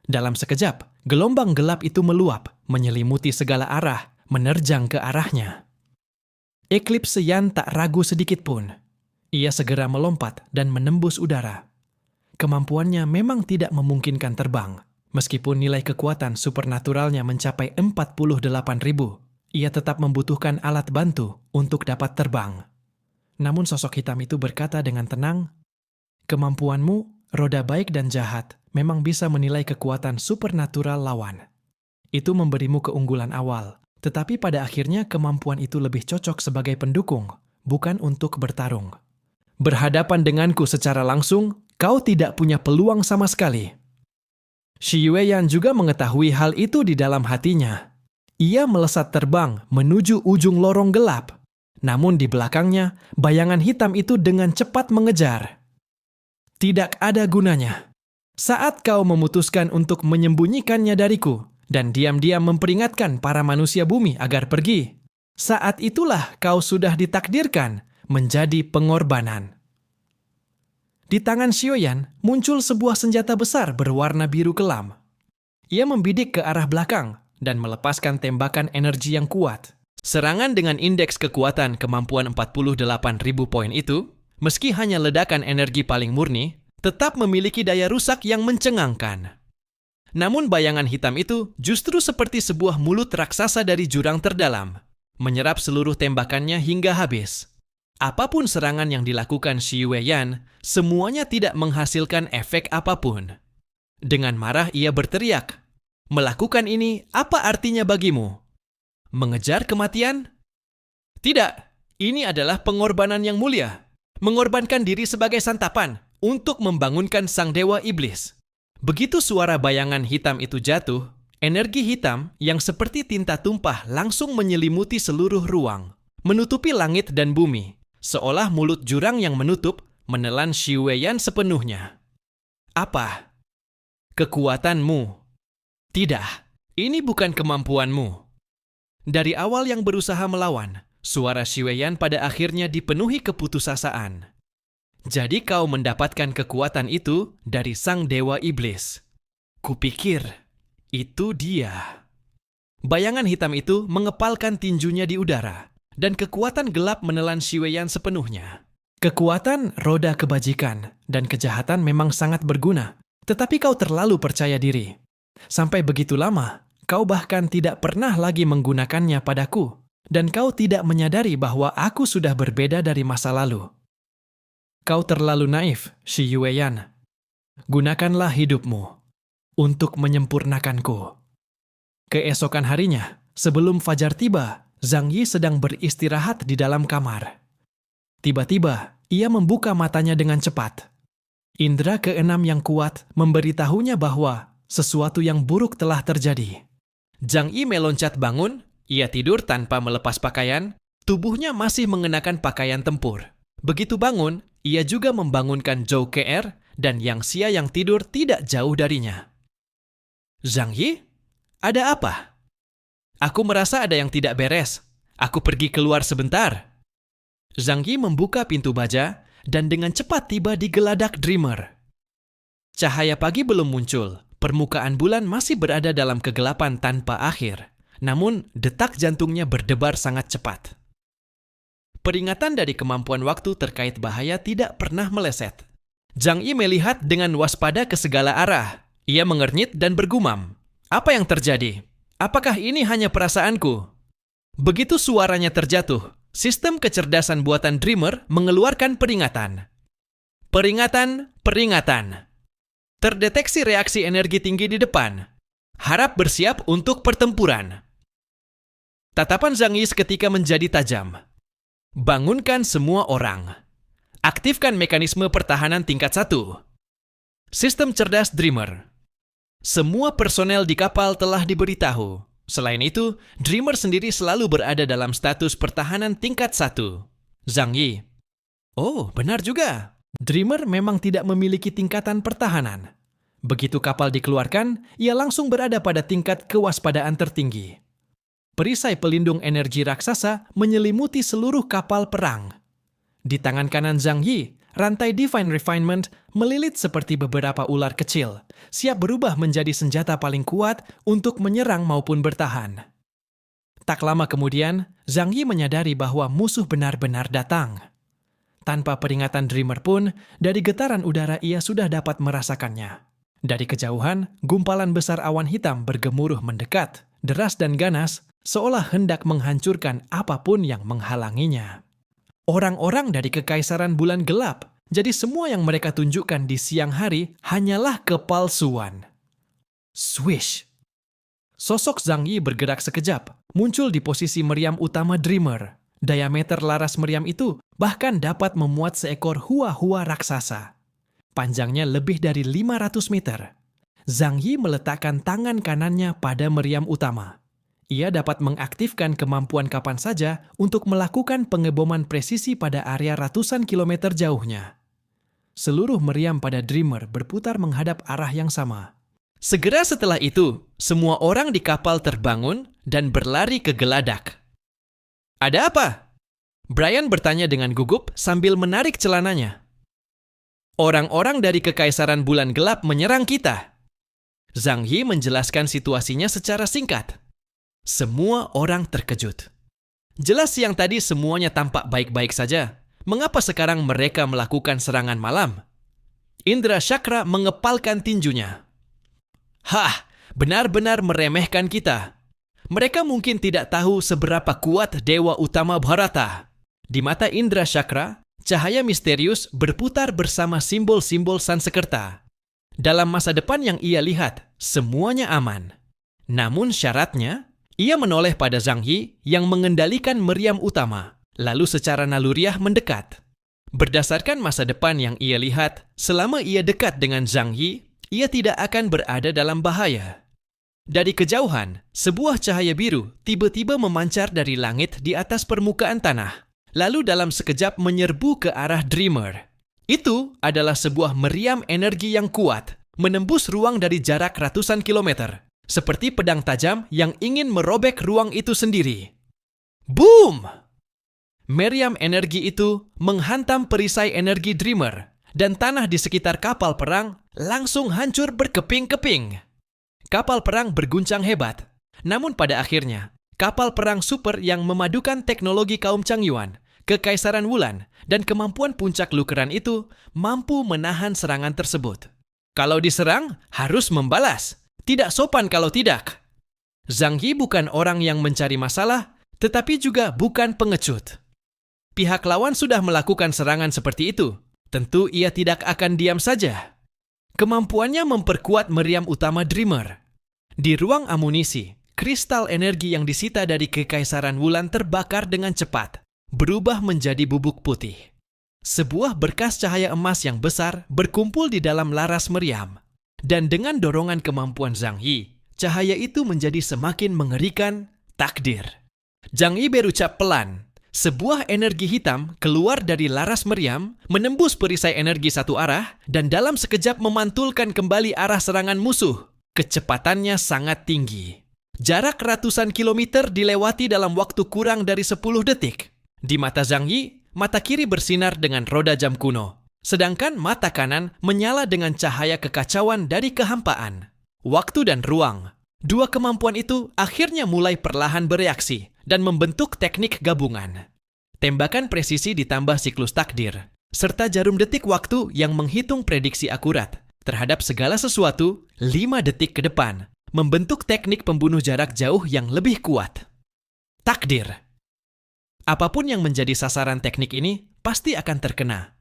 Dalam sekejap, gelombang gelap itu meluap, menyelimuti segala arah, menerjang ke arahnya. Eclipsian tak ragu sedikit pun. Ia segera melompat dan menembus udara. Kemampuannya memang tidak memungkinkan terbang. Meskipun nilai kekuatan supernaturalnya mencapai 48.000, ia tetap membutuhkan alat bantu untuk dapat terbang. Namun sosok hitam itu berkata dengan tenang, "Kemampuanmu, roda baik dan jahat, memang bisa menilai kekuatan supernatural lawan. Itu memberimu keunggulan awal, tetapi pada akhirnya kemampuan itu lebih cocok sebagai pendukung, bukan untuk bertarung. Berhadapan denganku secara langsung, kau tidak punya peluang sama sekali." Shi Yueyan juga mengetahui hal itu di dalam hatinya. Ia melesat terbang menuju ujung lorong gelap. Namun di belakangnya, bayangan hitam itu dengan cepat mengejar. Tidak ada gunanya. Saat kau memutuskan untuk menyembunyikannya dariku dan diam-diam memperingatkan para manusia bumi agar pergi, saat itulah kau sudah ditakdirkan menjadi pengorbanan. Di tangan Xiaoyan muncul sebuah senjata besar berwarna biru kelam. Ia membidik ke arah belakang dan melepaskan tembakan energi yang kuat. Serangan dengan indeks kekuatan kemampuan 48.000 poin itu, meski hanya ledakan energi paling murni, tetap memiliki daya rusak yang mencengangkan. Namun bayangan hitam itu justru seperti sebuah mulut raksasa dari jurang terdalam, menyerap seluruh tembakannya hingga habis. Apapun serangan yang dilakukan Shi Yueyan, semuanya tidak menghasilkan efek apapun. Dengan marah ia berteriak, "Melakukan ini apa artinya bagimu? Mengejar kematian? Tidak, ini adalah pengorbanan yang mulia. Mengorbankan diri sebagai santapan untuk membangunkan sang dewa iblis." Begitu suara bayangan hitam itu jatuh, energi hitam yang seperti tinta tumpah langsung menyelimuti seluruh ruang, menutupi langit dan bumi, seolah mulut jurang yang menutup menelan Shi Yueyan sepenuhnya. Apa? Kekuatanmu? Tidak, ini bukan kemampuanmu. Dari awal yang berusaha melawan, suara Shi Yueyan pada akhirnya dipenuhi keputusasaan. Jadi kau mendapatkan kekuatan itu dari sang dewa iblis. Kupikir, itu dia. Bayangan hitam itu mengepalkan tinjunya di udara, dan kekuatan gelap menelan Shi Yueyan sepenuhnya. Kekuatan roda kebajikan dan kejahatan memang sangat berguna, tetapi kau terlalu percaya diri. Sampai begitu lama, kau bahkan tidak pernah lagi menggunakannya padaku, dan kau tidak menyadari bahwa aku sudah berbeda dari masa lalu. Kau terlalu naif, Shi Yueyan. Gunakanlah hidupmu untuk menyempurnakanku. Keesokan harinya, sebelum fajar tiba, Zhang Yi sedang beristirahat di dalam kamar. Tiba-tiba, ia membuka matanya dengan cepat. Indra keenam yang kuat memberitahunya bahwa sesuatu yang buruk telah terjadi. Zhang Yi meloncat bangun, ia tidur tanpa melepas pakaian, tubuhnya masih mengenakan pakaian tempur. Begitu bangun, ia juga membangunkan Zhou Ke'er dan Yang Xia yang tidur tidak jauh darinya. "Zhang Yi, ada apa? Aku merasa ada yang tidak beres. Aku pergi keluar sebentar." Zhang Yi membuka pintu baja dan dengan cepat tiba di geladak Dreamer. Cahaya pagi belum muncul, permukaan bulan masih berada dalam kegelapan tanpa akhir. Namun, detak jantungnya berdebar sangat cepat. Peringatan dari kemampuan waktu terkait bahaya tidak pernah meleset. Zhang Yi melihat dengan waspada ke segala arah. Ia mengernyit dan bergumam. Apa yang terjadi? Apakah ini hanya perasaanku? Begitu suaranya terjatuh, sistem kecerdasan buatan Dreamer mengeluarkan peringatan. Peringatan, peringatan. Terdeteksi reaksi energi tinggi di depan. Harap bersiap untuk pertempuran. Tatapan Zhang Yi seketika menjadi tajam. Bangunkan semua orang. Aktifkan mekanisme pertahanan tingkat 1. Sistem cerdas Dreamer. Semua personel di kapal telah diberitahu. Selain itu, Dreamer sendiri selalu berada dalam status pertahanan tingkat 1. Zhang Yi. Oh, benar juga. Dreamer memang tidak memiliki tingkatan pertahanan. Begitu kapal dikeluarkan, ia langsung berada pada tingkat kewaspadaan tertinggi. Perisai pelindung energi raksasa menyelimuti seluruh kapal perang. Di tangan kanan Zhang Yi, rantai Divine Refinement melilit seperti beberapa ular kecil, siap berubah menjadi senjata paling kuat untuk menyerang maupun bertahan. Tak lama kemudian, Zhang Yi menyadari bahwa musuh benar-benar datang. Tanpa peringatan Dreamer pun, dari getaran udara ia sudah dapat merasakannya. Dari kejauhan, gumpalan besar awan hitam bergemuruh mendekat, deras dan ganas, seolah hendak menghancurkan apapun yang menghalanginya. Orang-orang dari Kekaisaran Bulan Gelap, jadi semua yang mereka tunjukkan di siang hari hanyalah kepalsuan. Swish! Sosok Zhang Yi bergerak sekejap, muncul di posisi meriam utama Dreamer. Diameter laras meriam itu bahkan dapat memuat seekor hua-hua raksasa. Panjangnya lebih dari 500 meter. Zhang Yi meletakkan tangan kanannya pada meriam utama. Ia dapat mengaktifkan kemampuan kapan saja untuk melakukan pengeboman presisi pada area ratusan kilometer jauhnya. Seluruh meriam pada Dreamer berputar menghadap arah yang sama. Segera setelah itu, semua orang di kapal terbangun dan berlari ke geladak. Ada apa? Brian bertanya dengan gugup sambil menarik celananya. Orang-orang dari Kekaisaran Bulan Gelap menyerang kita. Zhang Yi menjelaskan situasinya secara singkat. Semua orang terkejut. Jelas siang tadi semuanya tampak baik-baik saja. Mengapa sekarang mereka melakukan serangan malam? Indra Chakra mengepalkan tinjunya. Hah, benar-benar meremehkan kita. Mereka mungkin tidak tahu seberapa kuat Dewa Utama Bharata. Di mata Indra Chakra, cahaya misterius berputar bersama simbol-simbol Sansekerta. Dalam masa depan yang ia lihat, semuanya aman. Namun syaratnya, ia menoleh pada Zhang Yi yang mengendalikan meriam utama, lalu secara naluriah mendekat. Berdasarkan masa depan yang ia lihat, selama ia dekat dengan Zhang Yi, ia tidak akan berada dalam bahaya. Dari kejauhan, sebuah cahaya biru tiba-tiba memancar dari langit di atas permukaan tanah, lalu dalam sekejap menyerbu ke arah Dreamer. Itu adalah sebuah meriam energi yang kuat, menembus ruang dari jarak ratusan kilometer. Seperti pedang tajam yang ingin merobek ruang itu sendiri. Boom! Meriam energi itu menghantam perisai energi Dreamer, dan tanah di sekitar kapal perang langsung hancur berkeping-keping. Kapal perang berguncang hebat, namun pada akhirnya, kapal perang super yang memadukan teknologi kaum Changyuan, Kekaisaran Wulan, dan kemampuan puncak lukeran itu mampu menahan serangan tersebut. Kalau diserang, harus membalas. Tidak sopan kalau tidak. Zhang Yi bukan orang yang mencari masalah, tetapi juga bukan pengecut. Pihak lawan sudah melakukan serangan seperti itu. Tentu ia tidak akan diam saja. Kemampuannya memperkuat meriam utama Dreamer. Di ruang amunisi, kristal energi yang disita dari Kekaisaran Wulan terbakar dengan cepat, berubah menjadi bubuk putih. Sebuah berkas cahaya emas yang besar berkumpul di dalam laras meriam. Dan dengan dorongan kemampuan Zhang Yi, cahaya itu menjadi semakin mengerikan. Takdir. Zhang Yi berucap pelan. Sebuah energi hitam keluar dari laras meriam, menembus perisai energi satu arah, dan dalam sekejap memantulkan kembali arah serangan musuh. Kecepatannya sangat tinggi. Jarak ratusan kilometer dilewati dalam waktu kurang dari 10 detik. Di mata Zhang Yi, mata kiri bersinar dengan roda jam kuno. Sedangkan mata kanan menyala dengan cahaya kekacauan dari kehampaan. Waktu dan ruang. Dua kemampuan itu akhirnya mulai perlahan bereaksi dan membentuk teknik gabungan. Tembakan presisi ditambah siklus takdir, serta jarum detik waktu yang menghitung prediksi akurat terhadap segala sesuatu 5 detik ke depan, membentuk teknik pembunuh jarak jauh yang lebih kuat. Takdir. Apapun yang menjadi sasaran teknik ini pasti akan terkena.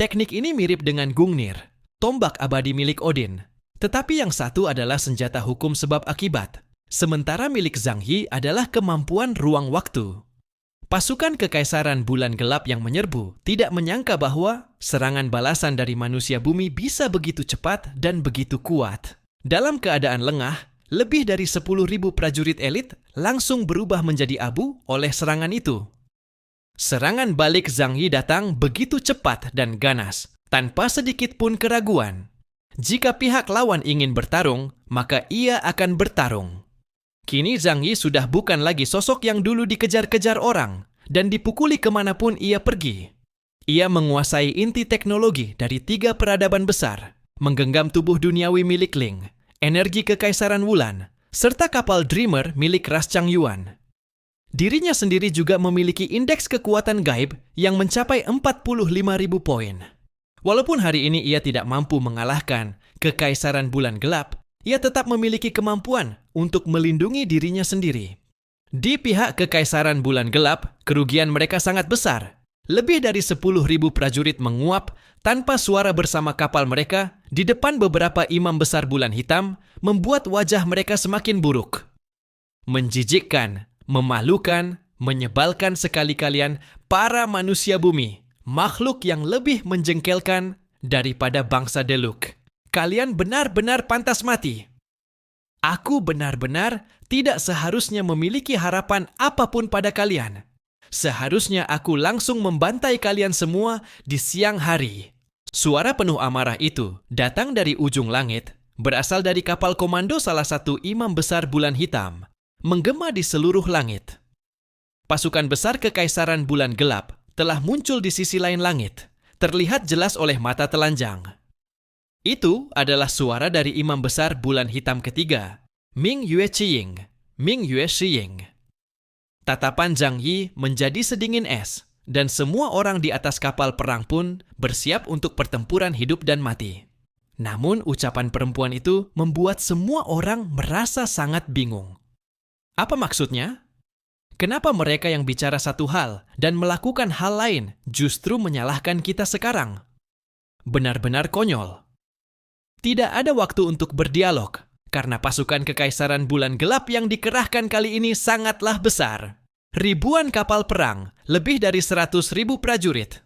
Teknik ini mirip dengan Gungnir, tombak abadi milik Odin. Tetapi yang satu adalah senjata hukum sebab akibat, sementara milik Zhang Yi adalah kemampuan ruang waktu. Pasukan Kekaisaran Bulan Gelap yang menyerbu tidak menyangka bahwa serangan balasan dari manusia bumi bisa begitu cepat dan begitu kuat. Dalam keadaan lengah, lebih dari 10.000 prajurit elit langsung berubah menjadi abu oleh serangan itu. Serangan balik Zhang Yi datang begitu cepat dan ganas, tanpa sedikit pun keraguan. Jika pihak lawan ingin bertarung, maka ia akan bertarung. Kini Zhang Yi sudah bukan lagi sosok yang dulu dikejar-kejar orang dan dipukuli kemanapun ia pergi. Ia menguasai inti teknologi dari 3 peradaban besar, menggenggam tubuh duniawi milik Ling, energi Kekaisaran Wulan, serta kapal Dreamer milik Ras Changyuan. Dirinya sendiri juga memiliki indeks kekuatan gaib yang mencapai 45.000 poin. Walaupun hari ini ia tidak mampu mengalahkan Kekaisaran Bulan Gelap, ia tetap memiliki kemampuan untuk melindungi dirinya sendiri. Di pihak Kekaisaran Bulan Gelap, kerugian mereka sangat besar. Lebih dari 10.000 prajurit menguap tanpa suara bersama kapal mereka di depan beberapa imam besar bulan hitam, membuat wajah mereka semakin buruk. Menjijikkan, memalukan, menyebalkan sekali-kalian para manusia bumi, makhluk yang lebih menjengkelkan daripada bangsa Deluk. Kalian benar-benar pantas mati. Aku benar-benar tidak seharusnya memiliki harapan apapun pada kalian. Seharusnya aku langsung membantai kalian semua di siang hari. Suara penuh amarah itu datang dari ujung langit, berasal dari kapal komando salah satu imam besar bulan hitam, menggema di seluruh langit. Pasukan besar Kekaisaran Bulan Gelap telah muncul di sisi lain langit, terlihat jelas oleh mata telanjang. Itu adalah suara dari imam besar bulan hitam ketiga, Ming Yue Chiying, Ming Yue Shiying. Tatapan Zhang Yi menjadi sedingin es, dan semua orang di atas kapal perang pun bersiap untuk pertempuran hidup dan mati. Namun ucapan perempuan itu membuat semua orang merasa sangat bingung. Apa maksudnya? Kenapa mereka yang bicara satu hal dan melakukan hal lain justru menyalahkan kita sekarang? Benar-benar konyol. Tidak ada waktu untuk berdialog, karena pasukan Kekaisaran Bulan Gelap yang dikerahkan kali ini sangatlah besar. Ribuan kapal perang, lebih dari 100.000 prajurit.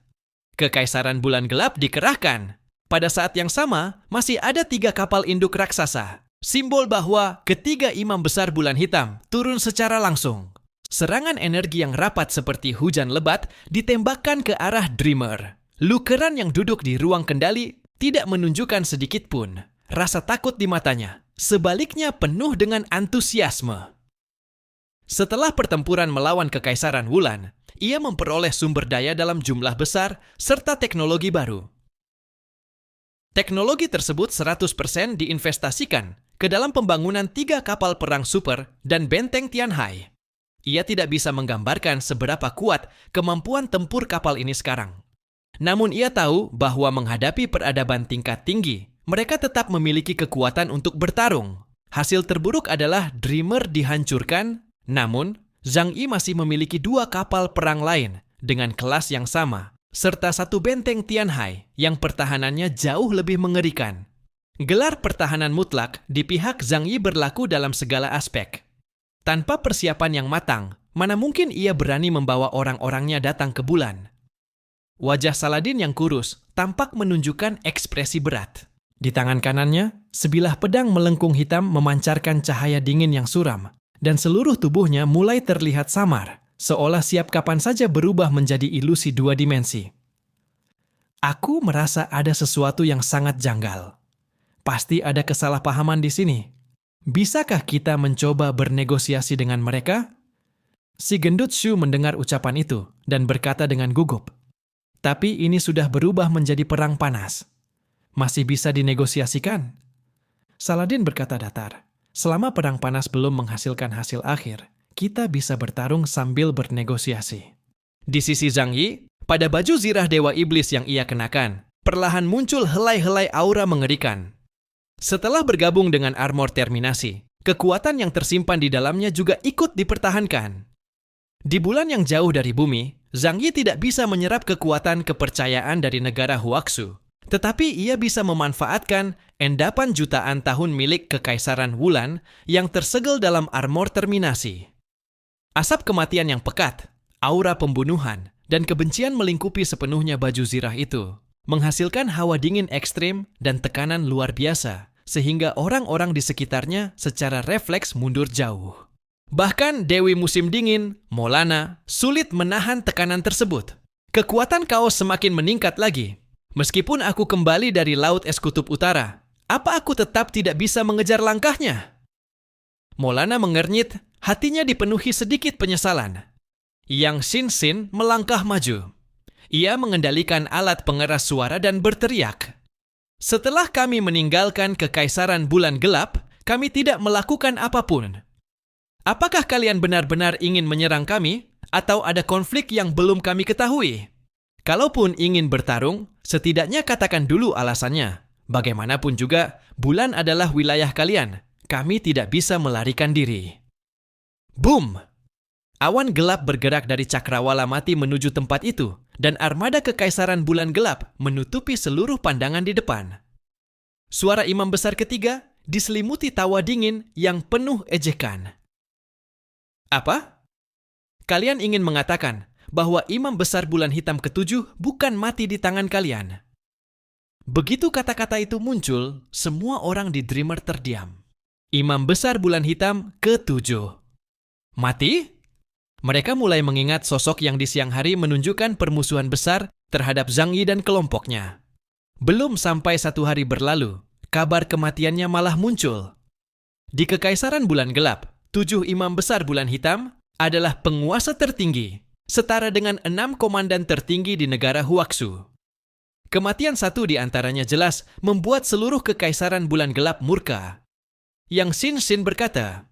Kekaisaran Bulan Gelap dikerahkan. Pada saat yang sama, masih ada 3 kapal induk raksasa. Simbol bahwa ketiga imam besar bulan hitam turun secara langsung. Serangan energi yang rapat seperti hujan lebat ditembakkan ke arah Dreamer. Lukeran yang duduk di ruang kendali tidak menunjukkan sedikit pun rasa takut di matanya. Sebaliknya penuh dengan antusiasme. Setelah pertempuran melawan Kekaisaran Wulan, ia memperoleh sumber daya dalam jumlah besar serta teknologi baru. Teknologi tersebut 100% diinvestasikan ke dalam pembangunan 3 kapal perang super dan benteng Tianhai. Ia tidak bisa menggambarkan seberapa kuat kemampuan tempur kapal ini sekarang. Namun ia tahu bahwa menghadapi peradaban tingkat tinggi, mereka tetap memiliki kekuatan untuk bertarung. Hasil terburuk adalah Dreamer dihancurkan, namun Zhang Yi masih memiliki 2 kapal perang lain dengan kelas yang sama, serta 1 benteng Tianhai yang pertahanannya jauh lebih mengerikan. Gelar pertahanan mutlak di pihak Zhang Yi berlaku dalam segala aspek. Tanpa persiapan yang matang, mana mungkin ia berani membawa orang-orangnya datang ke bulan. Wajah Saladin yang kurus tampak menunjukkan ekspresi berat. Di tangan kanannya, sebilah pedang melengkung hitam memancarkan cahaya dingin yang suram, dan seluruh tubuhnya mulai terlihat samar, seolah siap kapan saja berubah menjadi ilusi 2 dimensi. Aku merasa ada sesuatu yang sangat janggal. Pasti ada kesalahpahaman di sini. Bisakah kita mencoba bernegosiasi dengan mereka? Si gendut Shu mendengar ucapan itu dan berkata dengan gugup, "Tapi ini sudah berubah menjadi perang panas. Masih bisa dinegosiasikan?" Saladin berkata datar, "Selama perang panas belum menghasilkan hasil akhir, kita bisa bertarung sambil bernegosiasi." Di sisi Zhang Yi, pada baju zirah Dewa Iblis yang ia kenakan, perlahan muncul helai-helai aura mengerikan. Setelah bergabung dengan armor terminasi, kekuatan yang tersimpan di dalamnya juga ikut dipertahankan. Di bulan yang jauh dari bumi, Zhang Yi tidak bisa menyerap kekuatan kepercayaan dari negara Huaxu, tetapi ia bisa memanfaatkan endapan jutaan tahun milik Kekaisaran Wulan yang tersegel dalam armor terminasi. Asap kematian yang pekat, aura pembunuhan, dan kebencian melingkupi sepenuhnya baju zirah itu, menghasilkan hawa dingin ekstrim dan tekanan luar biasa, sehingga orang-orang di sekitarnya secara refleks mundur jauh. Bahkan Dewi Musim Dingin, Molana, sulit menahan tekanan tersebut. Kekuatan kaos semakin meningkat lagi. Meskipun aku kembali dari Laut Es Kutub Utara, apa aku tetap tidak bisa mengejar langkahnya? Molana mengernyit, hatinya dipenuhi sedikit penyesalan. Yang Xin melangkah maju. Ia mengendalikan alat pengeras suara dan berteriak. Setelah kami meninggalkan Kekaisaran Bulan Gelap, kami tidak melakukan apapun. Apakah kalian benar-benar ingin menyerang kami, atau ada konflik yang belum kami ketahui? Kalaupun ingin bertarung, setidaknya katakan dulu alasannya. Bagaimanapun juga, bulan adalah wilayah kalian. Kami tidak bisa melarikan diri. Boom! Awan gelap bergerak dari Cakrawala Mati menuju tempat itu, dan armada Kekaisaran Bulan Gelap menutupi seluruh pandangan di depan. Suara imam besar ketiga diselimuti tawa dingin yang penuh ejekan. Apa? Kalian ingin mengatakan bahwa imam besar bulan hitam ketujuh bukan mati di tangan kalian? Begitu kata-kata itu muncul, semua orang di Dreamer terdiam. Imam besar bulan hitam ketujuh. Mati? Mereka mulai mengingat sosok yang di siang hari menunjukkan permusuhan besar terhadap Zhang Yi dan kelompoknya. Belum sampai 1 hari berlalu, kabar kematiannya malah muncul. Di Kekaisaran Bulan Gelap, 7 imam besar bulan hitam adalah penguasa tertinggi, setara dengan 6 komandan tertinggi di negara Huaxu. Kematian satu di antaranya jelas membuat seluruh Kekaisaran Bulan Gelap murka. Yang Xin berkata,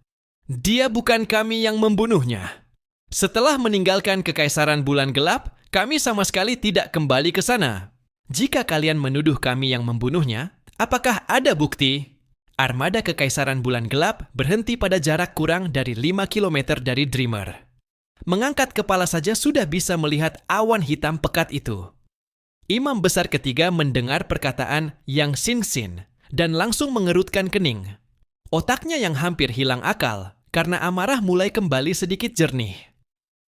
"Dia bukan kami yang membunuhnya. Setelah meninggalkan Kekaisaran Bulan Gelap, kami sama sekali tidak kembali ke sana. Jika kalian menuduh kami yang membunuhnya, apakah ada bukti?" Armada Kekaisaran Bulan Gelap berhenti pada jarak kurang dari 5 km dari Dreamer. Mengangkat kepala saja sudah bisa melihat awan hitam pekat itu. Imam besar ketiga mendengar perkataan Yang Xin dan langsung mengerutkan kening. Otaknya yang hampir hilang akal karena amarah mulai kembali sedikit jernih.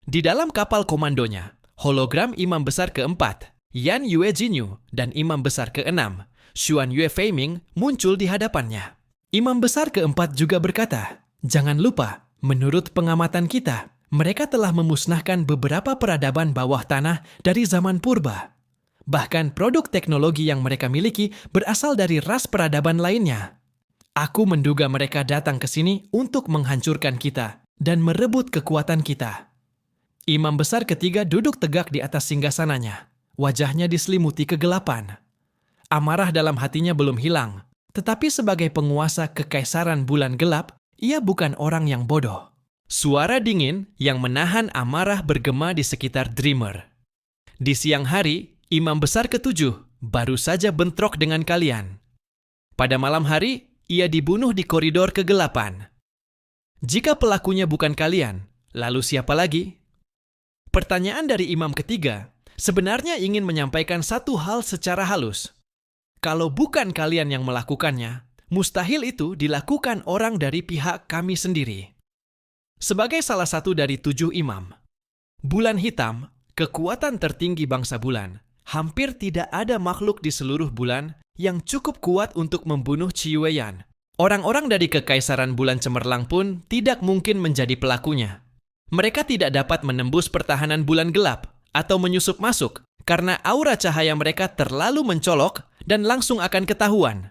Di dalam kapal komandonya, hologram imam besar keempat, Yan Yue Jinyu, dan imam besar keenam, Xuan Yue Feiming, muncul di hadapannya. Imam besar keempat juga berkata, "Jangan lupa, menurut pengamatan kita, mereka telah memusnahkan beberapa peradaban bawah tanah dari zaman purba. Bahkan produk teknologi yang mereka miliki berasal dari ras peradaban lainnya. Aku menduga mereka datang ke sini untuk menghancurkan kita dan merebut kekuatan kita." Imam besar ketiga duduk tegak di atas singgasananya. Wajahnya diselimuti kegelapan. Amarah dalam hatinya belum hilang, tetapi sebagai penguasa Kekaisaran Bulan Gelap, ia bukan orang yang bodoh. Suara dingin yang menahan amarah bergema di sekitar Dreamer. Di siang hari, imam besar ketujuh baru saja bentrok dengan kalian. Pada malam hari, ia dibunuh di koridor kegelapan. Jika pelakunya bukan kalian, lalu siapa lagi? Pertanyaan dari imam ketiga sebenarnya ingin menyampaikan satu hal secara halus. Kalau bukan kalian yang melakukannya, mustahil itu dilakukan orang dari pihak kami sendiri. Sebagai salah satu dari 7 imam, bulan hitam, kekuatan tertinggi bangsa bulan, hampir tidak ada makhluk di seluruh bulan yang cukup kuat untuk membunuh Qi Weiyan. Orang-orang dari Kekaisaran Bulan Cemerlang pun tidak mungkin menjadi pelakunya. Mereka tidak dapat menembus pertahanan bulan gelap atau menyusup masuk karena aura cahaya mereka terlalu mencolok dan langsung akan ketahuan.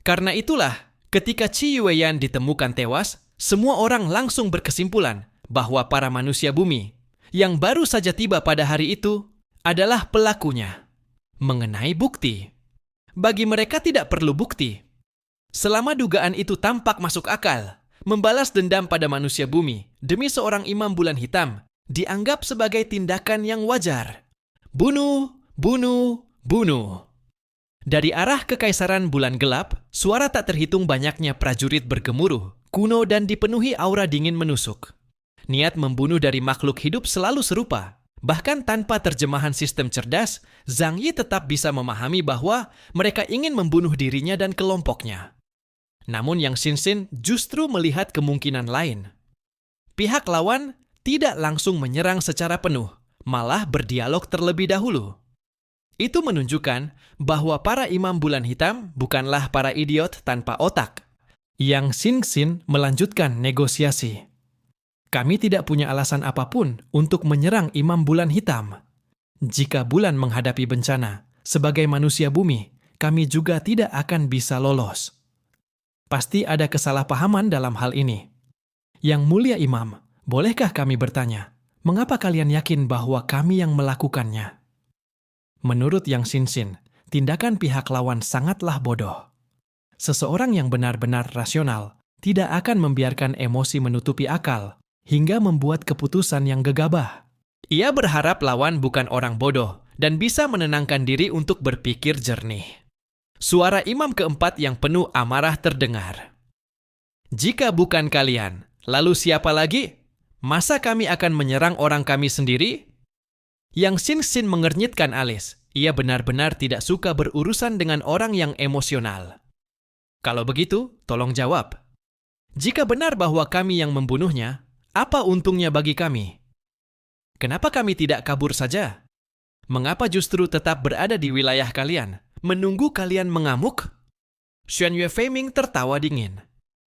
Karena itulah, ketika Qi Weiyan ditemukan tewas, semua orang langsung berkesimpulan bahwa para manusia bumi yang baru saja tiba pada hari itu adalah pelakunya. Mengenai bukti, bagi mereka tidak perlu bukti. Selama dugaan itu tampak masuk akal, membalas dendam pada manusia bumi demi seorang imam bulan hitam dianggap sebagai tindakan yang wajar. Bunuh, bunuh, bunuh. Dari arah Kekaisaran Bulan Gelap, suara tak terhitung banyaknya prajurit bergemuruh, kuno dan dipenuhi aura dingin menusuk. Niat membunuh dari makhluk hidup selalu serupa, Bahkan tanpa terjemahan sistem cerdas, Zhang Yi tetap bisa memahami bahwa mereka ingin membunuh dirinya dan kelompoknya. Namun Yang Xinxin justru melihat kemungkinan lain. Pihak lawan tidak langsung menyerang secara penuh, malah berdialog terlebih dahulu. Itu menunjukkan bahwa para imam bulan hitam bukanlah para idiot tanpa otak. Yang Xinxin melanjutkan negosiasi. Kami tidak punya alasan apapun untuk menyerang imam bulan hitam. Jika bulan menghadapi bencana, sebagai manusia bumi, kami juga tidak akan bisa lolos. Pasti ada kesalahpahaman dalam hal ini. Yang mulia imam, bolehkah kami bertanya, mengapa kalian yakin bahwa kami yang melakukannya? Menurut Yang Xinxin, tindakan pihak lawan sangatlah bodoh. Seseorang yang benar-benar rasional tidak akan membiarkan emosi menutupi akal hingga membuat keputusan yang gegabah. Ia berharap lawan bukan orang bodoh dan bisa menenangkan diri untuk berpikir jernih. Suara imam keempat yang penuh amarah terdengar. Jika bukan kalian, lalu siapa lagi? Masa kami akan menyerang orang kami sendiri? Yang Xinxin mengernyitkan alis. Ia benar-benar tidak suka berurusan dengan orang yang emosional. Kalau begitu, tolong jawab. Jika benar bahwa kami yang membunuhnya, apa untungnya bagi kami? Kenapa kami tidak kabur saja? Mengapa justru tetap berada di wilayah kalian, menunggu kalian mengamuk? Xuan Yue Feiming tertawa dingin.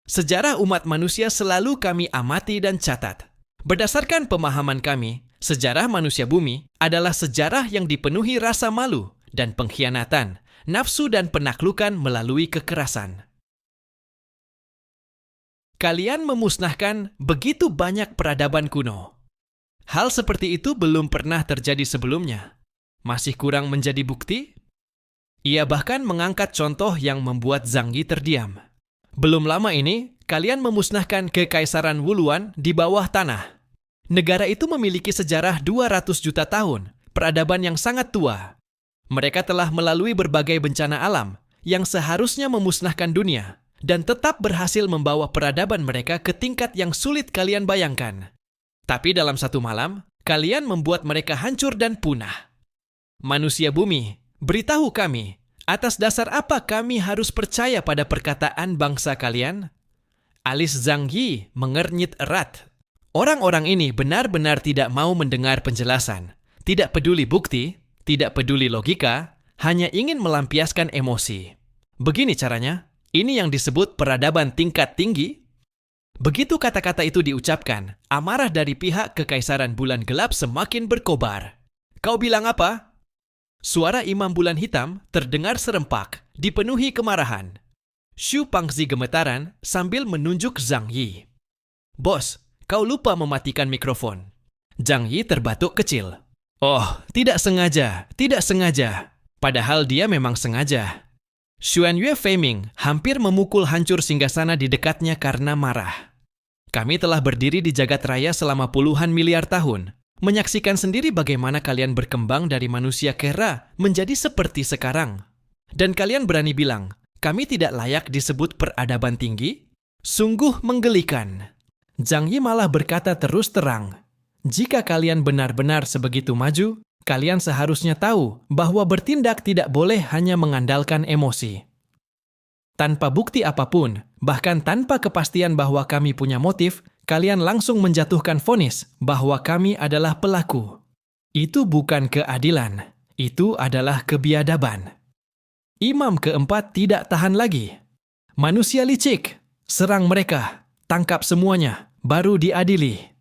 Sejarah umat manusia selalu kami amati dan catat. Berdasarkan pemahaman kami, sejarah manusia bumi adalah sejarah yang dipenuhi rasa malu dan pengkhianatan, nafsu dan penaklukan melalui kekerasan. Kalian memusnahkan begitu banyak peradaban kuno. Hal seperti itu belum pernah terjadi sebelumnya. Masih kurang menjadi bukti? Ia bahkan mengangkat contoh yang membuat Zhang Yi terdiam. Belum lama ini, kalian memusnahkan Kekaisaran Wuluan di bawah tanah. Negara itu memiliki sejarah 200 juta tahun, peradaban yang sangat tua. Mereka telah melalui berbagai bencana alam yang seharusnya memusnahkan dunia, dan tetap berhasil membawa peradaban mereka ke tingkat yang sulit kalian bayangkan. Tapi dalam satu malam, kalian membuat mereka hancur dan punah. Manusia bumi, beritahu kami, atas dasar apa kami harus percaya pada perkataan bangsa kalian? Alis Zhang Yi mengernyit erat. Orang-orang ini benar-benar tidak mau mendengar penjelasan, tidak peduli bukti, tidak peduli logika, hanya ingin melampiaskan emosi. Begini caranya. Ini yang disebut peradaban tingkat tinggi. Begitu kata-kata itu diucapkan, amarah dari pihak Kekaisaran Bulan Gelap semakin berkobar. Kau bilang apa? Suara imam bulan hitam terdengar serempak, dipenuhi kemarahan. Xu Pangzi gemetaran sambil menunjuk Zhang Yi. Bos, kau lupa mematikan mikrofon. Zhang Yi terbatuk kecil. Oh, tidak sengaja, tidak sengaja. Padahal dia memang sengaja. Xuan Yue Feiming hampir memukul hancur singgasana di dekatnya karena marah. Kami telah berdiri di jagat raya selama puluhan miliar tahun, menyaksikan sendiri bagaimana kalian berkembang dari manusia kera menjadi seperti sekarang. Dan kalian berani bilang, kami tidak layak disebut peradaban tinggi? Sungguh menggelikan. Zhang Yi malah berkata terus terang, jika kalian benar-benar sebegitu maju, kalian seharusnya tahu bahwa bertindak tidak boleh hanya mengandalkan emosi. Tanpa bukti apapun, bahkan tanpa kepastian bahwa kami punya motif, kalian langsung menjatuhkan vonis bahwa kami adalah pelaku. Itu bukan keadilan, itu adalah kebiadaban. Imam keempat tidak tahan lagi. Manusia licik, serang mereka, tangkap semuanya, baru diadili.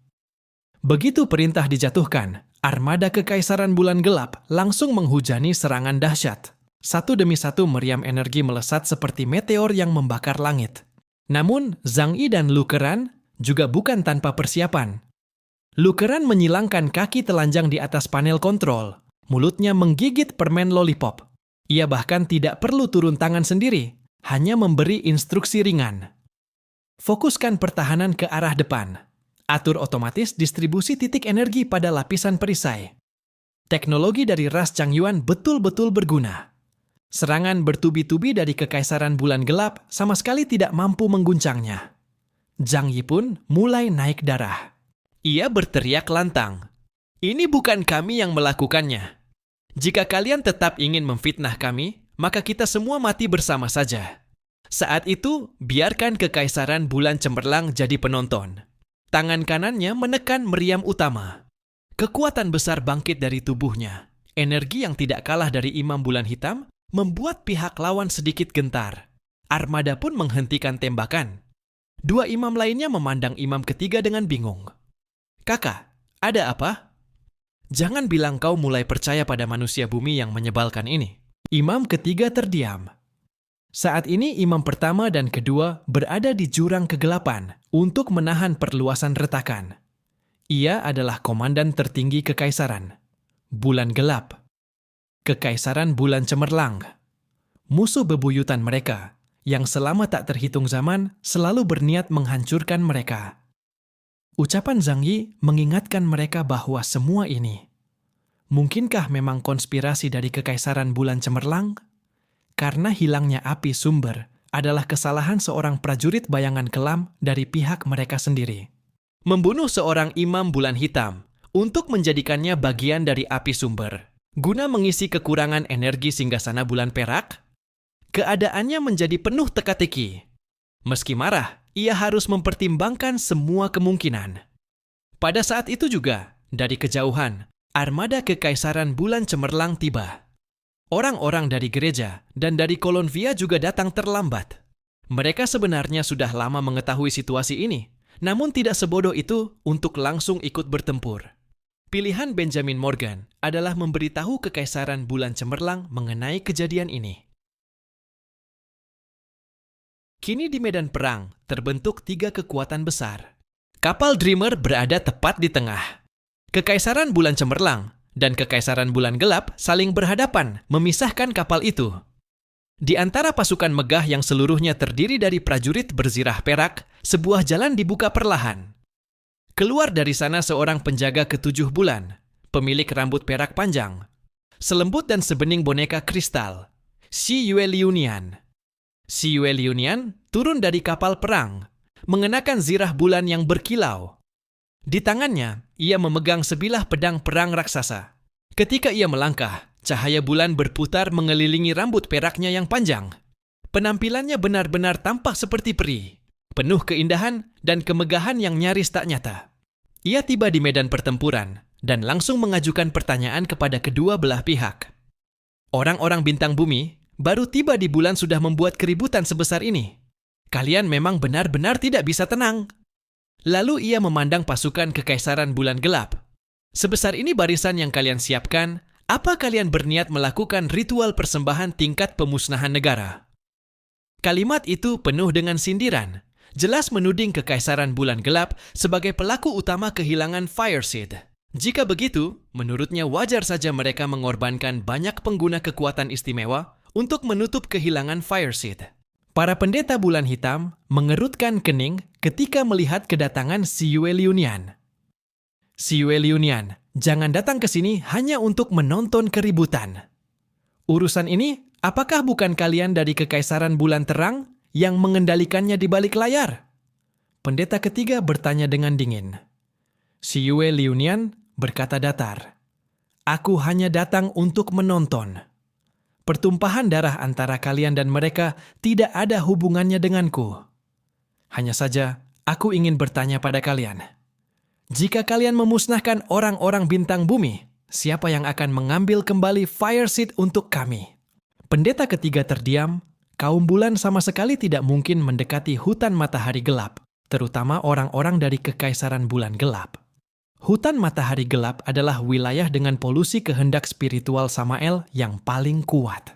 Begitu perintah dijatuhkan, armada Kekaisaran Bulan Gelap langsung menghujani serangan dahsyat. Satu demi satu meriam energi melesat seperti meteor yang membakar langit. Namun, Zhang Yi dan Lu Keran juga bukan tanpa persiapan. Lu Keran menyilangkan kaki telanjang di atas panel kontrol. Mulutnya menggigit permen lollipop. Ia bahkan tidak perlu turun tangan sendiri, hanya memberi instruksi ringan. Fokuskan pertahanan ke arah depan. Atur otomatis distribusi titik energi pada lapisan perisai. Teknologi dari ras Changyuan betul-betul berguna. Serangan bertubi-tubi dari Kekaisaran Bulan Gelap sama sekali tidak mampu mengguncangnya. Zhang Yi pun mulai naik darah. Ia berteriak lantang. Ini bukan kami yang melakukannya. Jika kalian tetap ingin memfitnah kami, maka kita semua mati bersama saja. Saat itu, biarkan kekaisaran bulan cemerlang jadi penonton. Tangan kanannya menekan meriam utama. Kekuatan besar bangkit dari tubuhnya. Energi yang tidak kalah dari Imam Bulan Hitam membuat pihak lawan sedikit gentar. Armada pun menghentikan tembakan. Dua imam lainnya memandang imam ketiga dengan bingung. "Kakak, ada apa? Jangan bilang kau mulai percaya pada manusia bumi yang menyebalkan ini." Imam ketiga terdiam. Saat ini imam pertama dan kedua berada di jurang kegelapan untuk menahan perluasan retakan. Ia adalah komandan tertinggi kekaisaran. Bulan gelap. Kekaisaran bulan cemerlang. Musuh bebuyutan mereka yang selama tak terhitung zaman selalu berniat menghancurkan mereka. Ucapan Zhang Yi mengingatkan mereka bahwa semua ini, mungkinkah memang konspirasi dari kekaisaran bulan cemerlang? Karena hilangnya api sumber adalah kesalahan seorang prajurit bayangan kelam dari pihak mereka sendiri. Membunuh seorang imam bulan hitam untuk menjadikannya bagian dari api sumber, guna mengisi kekurangan energi singgasana bulan perak. Keadaannya menjadi penuh teka-teki. Meski marah, ia harus mempertimbangkan semua kemungkinan. Pada saat itu juga, dari kejauhan, armada kekaisaran bulan cemerlang tiba. Orang-orang dari gereja dan dari Kolonvia juga datang terlambat. Mereka sebenarnya sudah lama mengetahui situasi ini, namun tidak sebodoh itu untuk langsung ikut bertempur. Pilihan Benjamin Morgan adalah memberitahu kekaisaran bulan cemerlang mengenai kejadian ini. Kini di medan perang terbentuk 3 kekuatan besar. Kapal Dreamer berada tepat di tengah. Kekaisaran bulan cemerlang dan kekaisaran bulan gelap saling berhadapan memisahkan kapal itu. Di antara pasukan megah yang seluruhnya terdiri dari prajurit berzirah perak, sebuah jalan dibuka perlahan. Keluar dari sana seorang penjaga ke-7 bulan, pemilik rambut perak panjang, selembut dan sebening boneka kristal, Xi Yue Liunian. Xi Yue Liunian turun dari kapal perang, mengenakan zirah bulan yang berkilau. Di tangannya, ia memegang sebilah pedang perang raksasa. Ketika ia melangkah, cahaya bulan berputar mengelilingi rambut peraknya yang panjang. Penampilannya benar-benar tampak seperti peri, penuh keindahan dan kemegahan yang nyaris tak nyata. Ia tiba di medan pertempuran dan langsung mengajukan pertanyaan kepada kedua belah pihak. Orang-orang bintang bumi baru tiba di bulan sudah membuat keributan sebesar ini. Kalian memang benar-benar tidak bisa tenang. Lalu ia memandang pasukan kekaisaran bulan gelap. Sebesar ini barisan yang kalian siapkan, apa kalian berniat melakukan ritual persembahan tingkat pemusnahan negara? Kalimat itu penuh dengan sindiran, jelas menuding kekaisaran bulan gelap sebagai pelaku utama kehilangan Fire Seed. Jika begitu, menurutnya wajar saja mereka mengorbankan banyak pengguna kekuatan istimewa untuk menutup kehilangan Fire Seed. Para pendeta bulan hitam mengerutkan kening ketika melihat kedatangan Xi Yue Liunian. Xi Yue Liunian, jangan datang ke sini hanya untuk menonton keributan. Urusan ini, apakah bukan kalian dari kekaisaran bulan terang yang mengendalikannya di balik layar? Pendeta ketiga bertanya dengan dingin. Xi Yue Liunian berkata datar, "Aku hanya datang untuk menonton. Pertumpahan darah antara kalian dan mereka tidak ada hubungannya denganku. Hanya saja, aku ingin bertanya pada kalian. Jika kalian memusnahkan orang-orang bintang bumi, siapa yang akan mengambil kembali Fire Seed untuk kami?" Pendeta ketiga terdiam. Kaum bulan sama sekali tidak mungkin mendekati hutan matahari gelap, terutama orang-orang dari kekaisaran bulan gelap. Hutan matahari gelap adalah wilayah dengan polusi kehendak spiritual Samael yang paling kuat.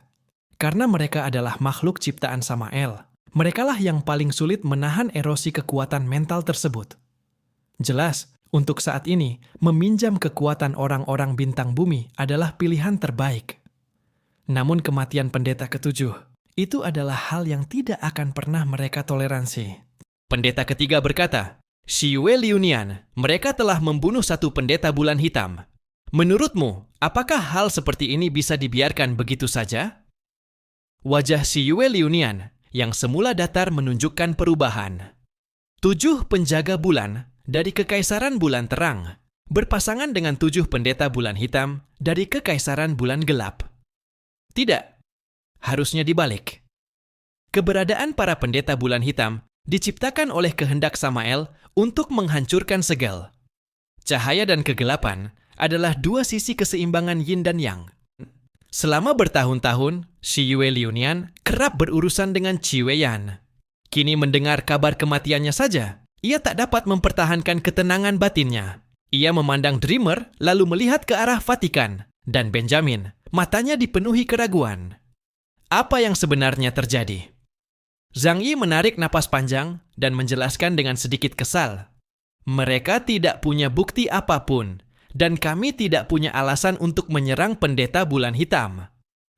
Karena mereka adalah makhluk ciptaan Samael, merekalah yang paling sulit menahan erosi kekuatan mental tersebut. Jelas, untuk saat ini, meminjam kekuatan orang-orang bintang bumi adalah pilihan terbaik. Namun kematian pendeta ketujuh, itu adalah hal yang tidak akan pernah mereka toleransi. Pendeta ketiga berkata, "Xi Yue Liunian, mereka telah membunuh satu pendeta bulan hitam. Menurutmu, apakah hal seperti ini bisa dibiarkan begitu saja?" Wajah Xi Yue Liunian yang semula datar menunjukkan perubahan. 7 penjaga bulan dari kekaisaran bulan terang berpasangan dengan 7 pendeta bulan hitam dari Kekaisaran Bulan Gelap. Tidak, harusnya dibalik. Keberadaan para pendeta bulan hitam diciptakan oleh kehendak Samael untuk menghancurkan segel. Cahaya dan kegelapan adalah dua sisi keseimbangan yin dan yang. Selama bertahun-tahun, Shi Yue Liunian kerap berurusan dengan Qi Weiyan. Kini mendengar kabar kematiannya saja, ia tak dapat mempertahankan ketenangan batinnya. Ia memandang Dreamer lalu melihat ke arah Vatikan dan Benjamin. Matanya dipenuhi keraguan. Apa yang sebenarnya terjadi? Zhang Yi menarik napas panjang dan menjelaskan dengan sedikit kesal. Mereka tidak punya bukti apapun, dan kami tidak punya alasan untuk menyerang pendeta bulan hitam.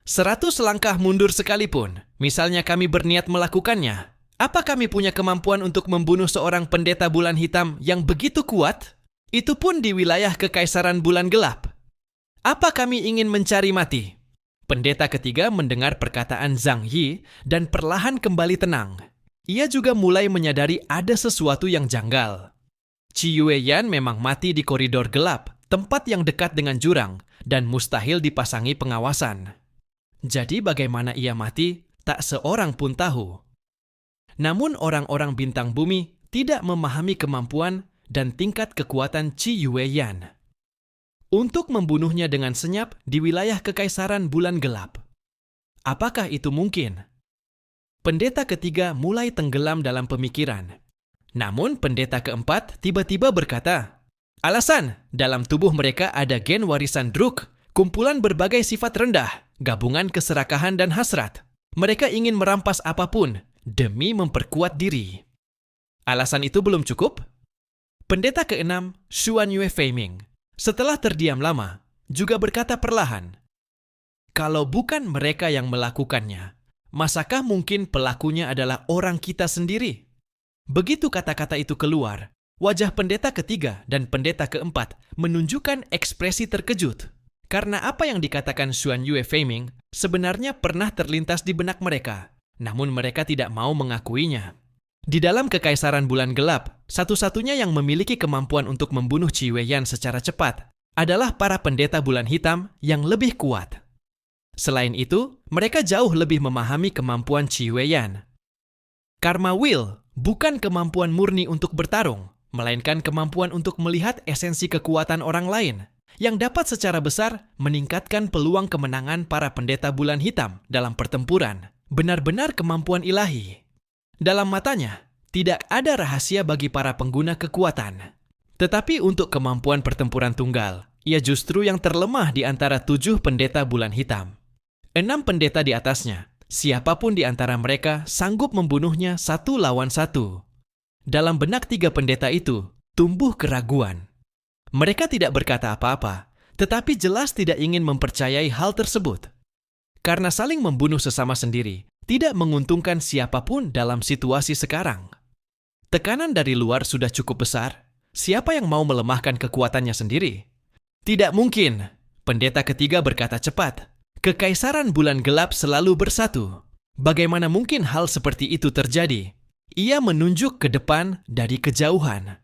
100 langkah mundur sekalipun, misalnya kami berniat melakukannya, apa kami punya kemampuan untuk membunuh seorang pendeta bulan hitam yang begitu kuat? Itu pun di wilayah Kekaisaran Bulan Gelap. Apa kami ingin mencari mati? Pendeta ketiga mendengar perkataan Zhang Yi dan perlahan kembali tenang. Ia juga mulai menyadari ada sesuatu yang janggal. Qi Weiyan memang mati di koridor gelap, tempat yang dekat dengan jurang, dan mustahil dipasangi pengawasan. Jadi bagaimana ia mati, tak seorang pun tahu. Namun orang-orang bintang bumi tidak memahami kemampuan dan tingkat kekuatan Qi Weiyan untuk membunuhnya dengan senyap di wilayah Kekaisaran Bulan Gelap. Apakah itu mungkin? Pendeta ketiga mulai tenggelam dalam pemikiran. Namun pendeta keempat tiba-tiba berkata, alasan, dalam tubuh mereka ada gen warisan Druk, kumpulan berbagai sifat rendah, gabungan keserakahan dan hasrat. Mereka ingin merampas apapun demi memperkuat diri. Alasan itu belum cukup? Pendeta keenam, Xuan Yue Feiming, setelah terdiam lama, juga berkata perlahan, kalau bukan mereka yang melakukannya, masakah mungkin pelakunya adalah orang kita sendiri? Begitu kata-kata itu keluar, wajah pendeta ketiga dan pendeta keempat menunjukkan ekspresi terkejut. Karena apa yang dikatakan Xuan Yue Feiming sebenarnya pernah terlintas di benak mereka, namun mereka tidak mau mengakuinya. Di dalam Kekaisaran Bulan Gelap, satu-satunya yang memiliki kemampuan untuk membunuh Qi Weiyan secara cepat adalah para pendeta bulan hitam yang lebih kuat. Selain itu, mereka jauh lebih memahami kemampuan Qi Weiyan. Karma Will bukan kemampuan murni untuk bertarung, melainkan kemampuan untuk melihat esensi kekuatan orang lain yang dapat secara besar meningkatkan peluang kemenangan para pendeta bulan hitam dalam pertempuran. Benar-benar kemampuan ilahi. Dalam matanya, tidak ada rahasia bagi para pengguna kekuatan. Tetapi untuk kemampuan pertempuran tunggal, ia justru yang terlemah di antara 7 pendeta bulan hitam. 6 pendeta di atasnya, siapapun di antara mereka sanggup membunuhnya 1 lawan 1. Dalam benak 3 pendeta itu, tumbuh keraguan. Mereka tidak berkata apa-apa, tetapi jelas tidak ingin mempercayai hal tersebut. Karena saling membunuh sesama sendiri, tidak menguntungkan siapapun dalam situasi sekarang. Tekanan dari luar sudah cukup besar. Siapa yang mau melemahkan kekuatannya sendiri? Tidak mungkin. Pendeta ketiga berkata cepat. Kekaisaran Bulan Gelap selalu bersatu. Bagaimana mungkin hal seperti itu terjadi? Ia menunjuk ke depan dari kejauhan.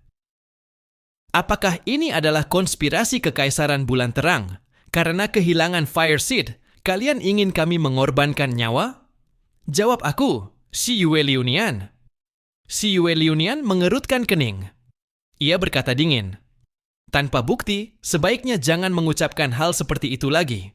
Apakah ini adalah konspirasi Kekaisaran Bulan Terang? Karena kehilangan Fire Seed, kalian ingin kami mengorbankan nyawa? Jawab aku, Shi Yue Liunian. Shi Yue Liunian mengerutkan kening. Ia berkata dingin, tanpa bukti, sebaiknya jangan mengucapkan hal seperti itu lagi.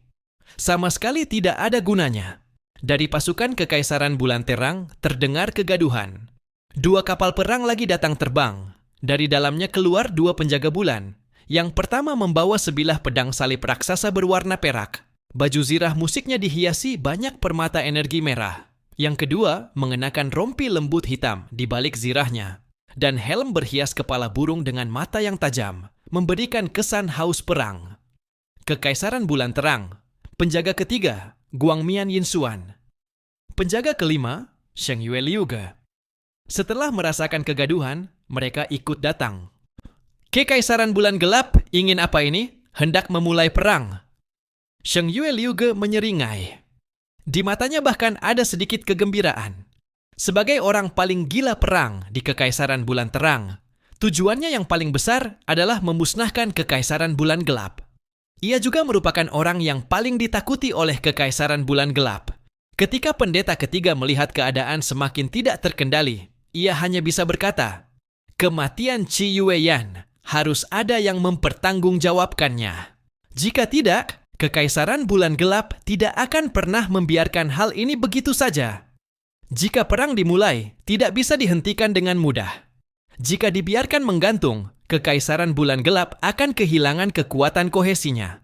Sama sekali tidak ada gunanya. Dari pasukan Kekaisaran Bulan Terang terdengar kegaduhan. 2 kapal perang lagi datang terbang. Dari dalamnya keluar 2 penjaga bulan. Yang pertama membawa sebilah pedang salib raksasa berwarna perak. Baju zirah musiknya dihiasi banyak permata energi merah. Yang kedua, mengenakan rompi lembut hitam di balik zirahnya, dan helm berhias kepala burung dengan mata yang tajam, memberikan kesan haus perang. Kekaisaran Bulan Terang. Penjaga ketiga, Guangmian Yinxuan. Penjaga kelima, Sheng Yue Liuge. Setelah merasakan kegaduhan, mereka ikut datang. Kekaisaran Bulan Gelap ingin apa ini? Hendak memulai perang. Sheng Yue Liuge menyeringai. Di matanya bahkan ada sedikit kegembiraan. Sebagai orang paling gila perang di Kekaisaran Bulan Terang, Tujuannya yang paling besar adalah memusnahkan kekaisaran bulan gelap. Ia juga merupakan orang yang paling ditakuti oleh kekaisaran bulan gelap. Ketika pendeta ketiga melihat keadaan semakin tidak terkendali, ia hanya bisa berkata, "Kematian Qi Yueyan harus ada yang mempertanggungjawabkannya. Jika tidak, kekaisaran bulan gelap tidak akan pernah membiarkan hal ini begitu saja. Jika perang dimulai, tidak bisa dihentikan dengan mudah. Jika dibiarkan menggantung, kekaisaran bulan gelap akan kehilangan kekuatan kohesinya.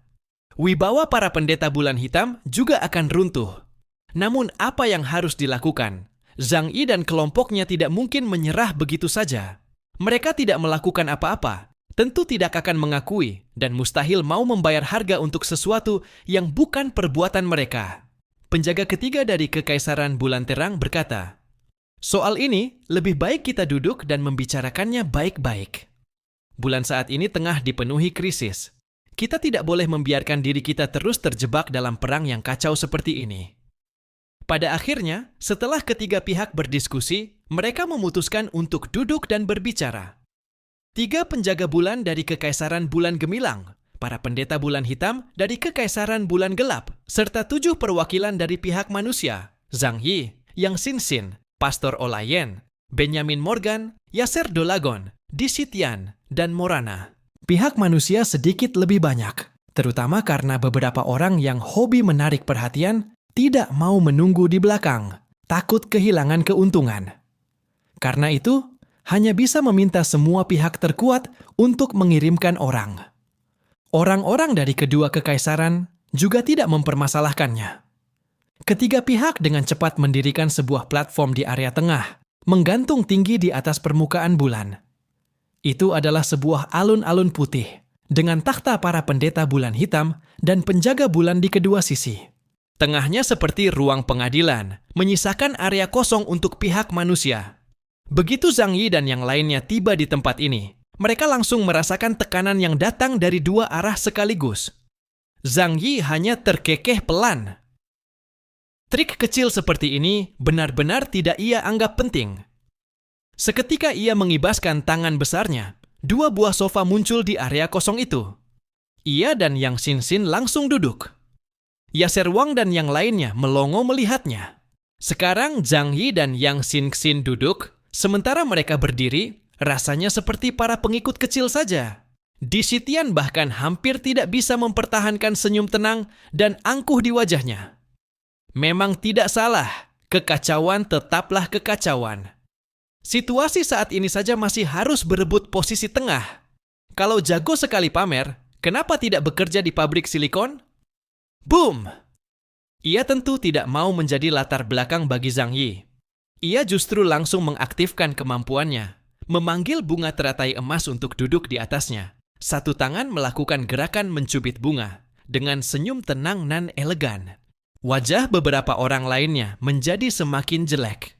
Wibawa para pendeta bulan hitam juga akan runtuh. Namun apa yang harus dilakukan? Zhang Yi dan kelompoknya tidak mungkin menyerah begitu saja. Mereka tidak melakukan apa-apa, tentu tidak akan mengakui, dan mustahil mau membayar harga untuk sesuatu yang bukan perbuatan mereka." Penjaga ketiga dari kekaisaran bulan terang berkata, "Soal ini, lebih baik kita duduk dan membicarakannya baik-baik. Bulan saat ini tengah dipenuhi krisis. Kita tidak boleh membiarkan diri kita terus terjebak dalam perang yang kacau seperti ini." Pada akhirnya, setelah ketiga pihak berdiskusi, mereka memutuskan untuk duduk dan berbicara. 3 penjaga bulan dari kekaisaran bulan gemilang, para pendeta bulan hitam dari kekaisaran bulan gelap, serta 7 perwakilan dari pihak manusia, Zhang Yi, Yang Xin, Pastor Olayen, Benjamin Morgan, Yasser Dolagon, Disitian, dan Morana. Pihak manusia sedikit lebih banyak, terutama karena beberapa orang yang hobi menarik perhatian tidak mau menunggu di belakang, takut kehilangan keuntungan. Karena itu, hanya bisa meminta semua pihak terkuat untuk mengirimkan orang. Orang-orang dari kedua kekaisaran juga tidak mempermasalahkannya. Ketiga pihak dengan cepat mendirikan sebuah platform di area tengah, menggantung tinggi di atas permukaan bulan. Itu adalah sebuah alun-alun putih, dengan takhta para pendeta bulan hitam dan penjaga bulan di kedua sisi. Tengahnya seperti ruang pengadilan, menyisakan area kosong untuk pihak manusia. Begitu Zhang Yi dan yang lainnya tiba di tempat ini, mereka langsung merasakan tekanan yang datang dari 2 arah sekaligus. Zhang Yi hanya terkekeh pelan. Trik kecil seperti ini benar-benar tidak ia anggap penting. Seketika ia mengibaskan tangan besarnya, 2 buah sofa muncul di area kosong itu. Ia dan Yang Xin langsung duduk. Yasser Wang dan yang lainnya melongo melihatnya. Sekarang Zhang Yi dan Yang Xin duduk, sementara mereka berdiri, rasanya seperti para pengikut kecil saja. Disitian bahkan hampir tidak bisa mempertahankan senyum tenang dan angkuh di wajahnya. Memang tidak salah, kekacauan tetaplah kekacauan. Situasi saat ini saja masih harus berebut posisi tengah. Kalau jago sekali pamer, kenapa tidak bekerja di pabrik silikon? Boom! Ia tentu tidak mau menjadi latar belakang bagi Zhang Yi. Ia justru langsung mengaktifkan kemampuannya, memanggil bunga teratai emas untuk duduk di atasnya. Satu tangan melakukan gerakan mencubit bunga, dengan senyum tenang dan elegan. Wajah beberapa orang lainnya menjadi semakin jelek.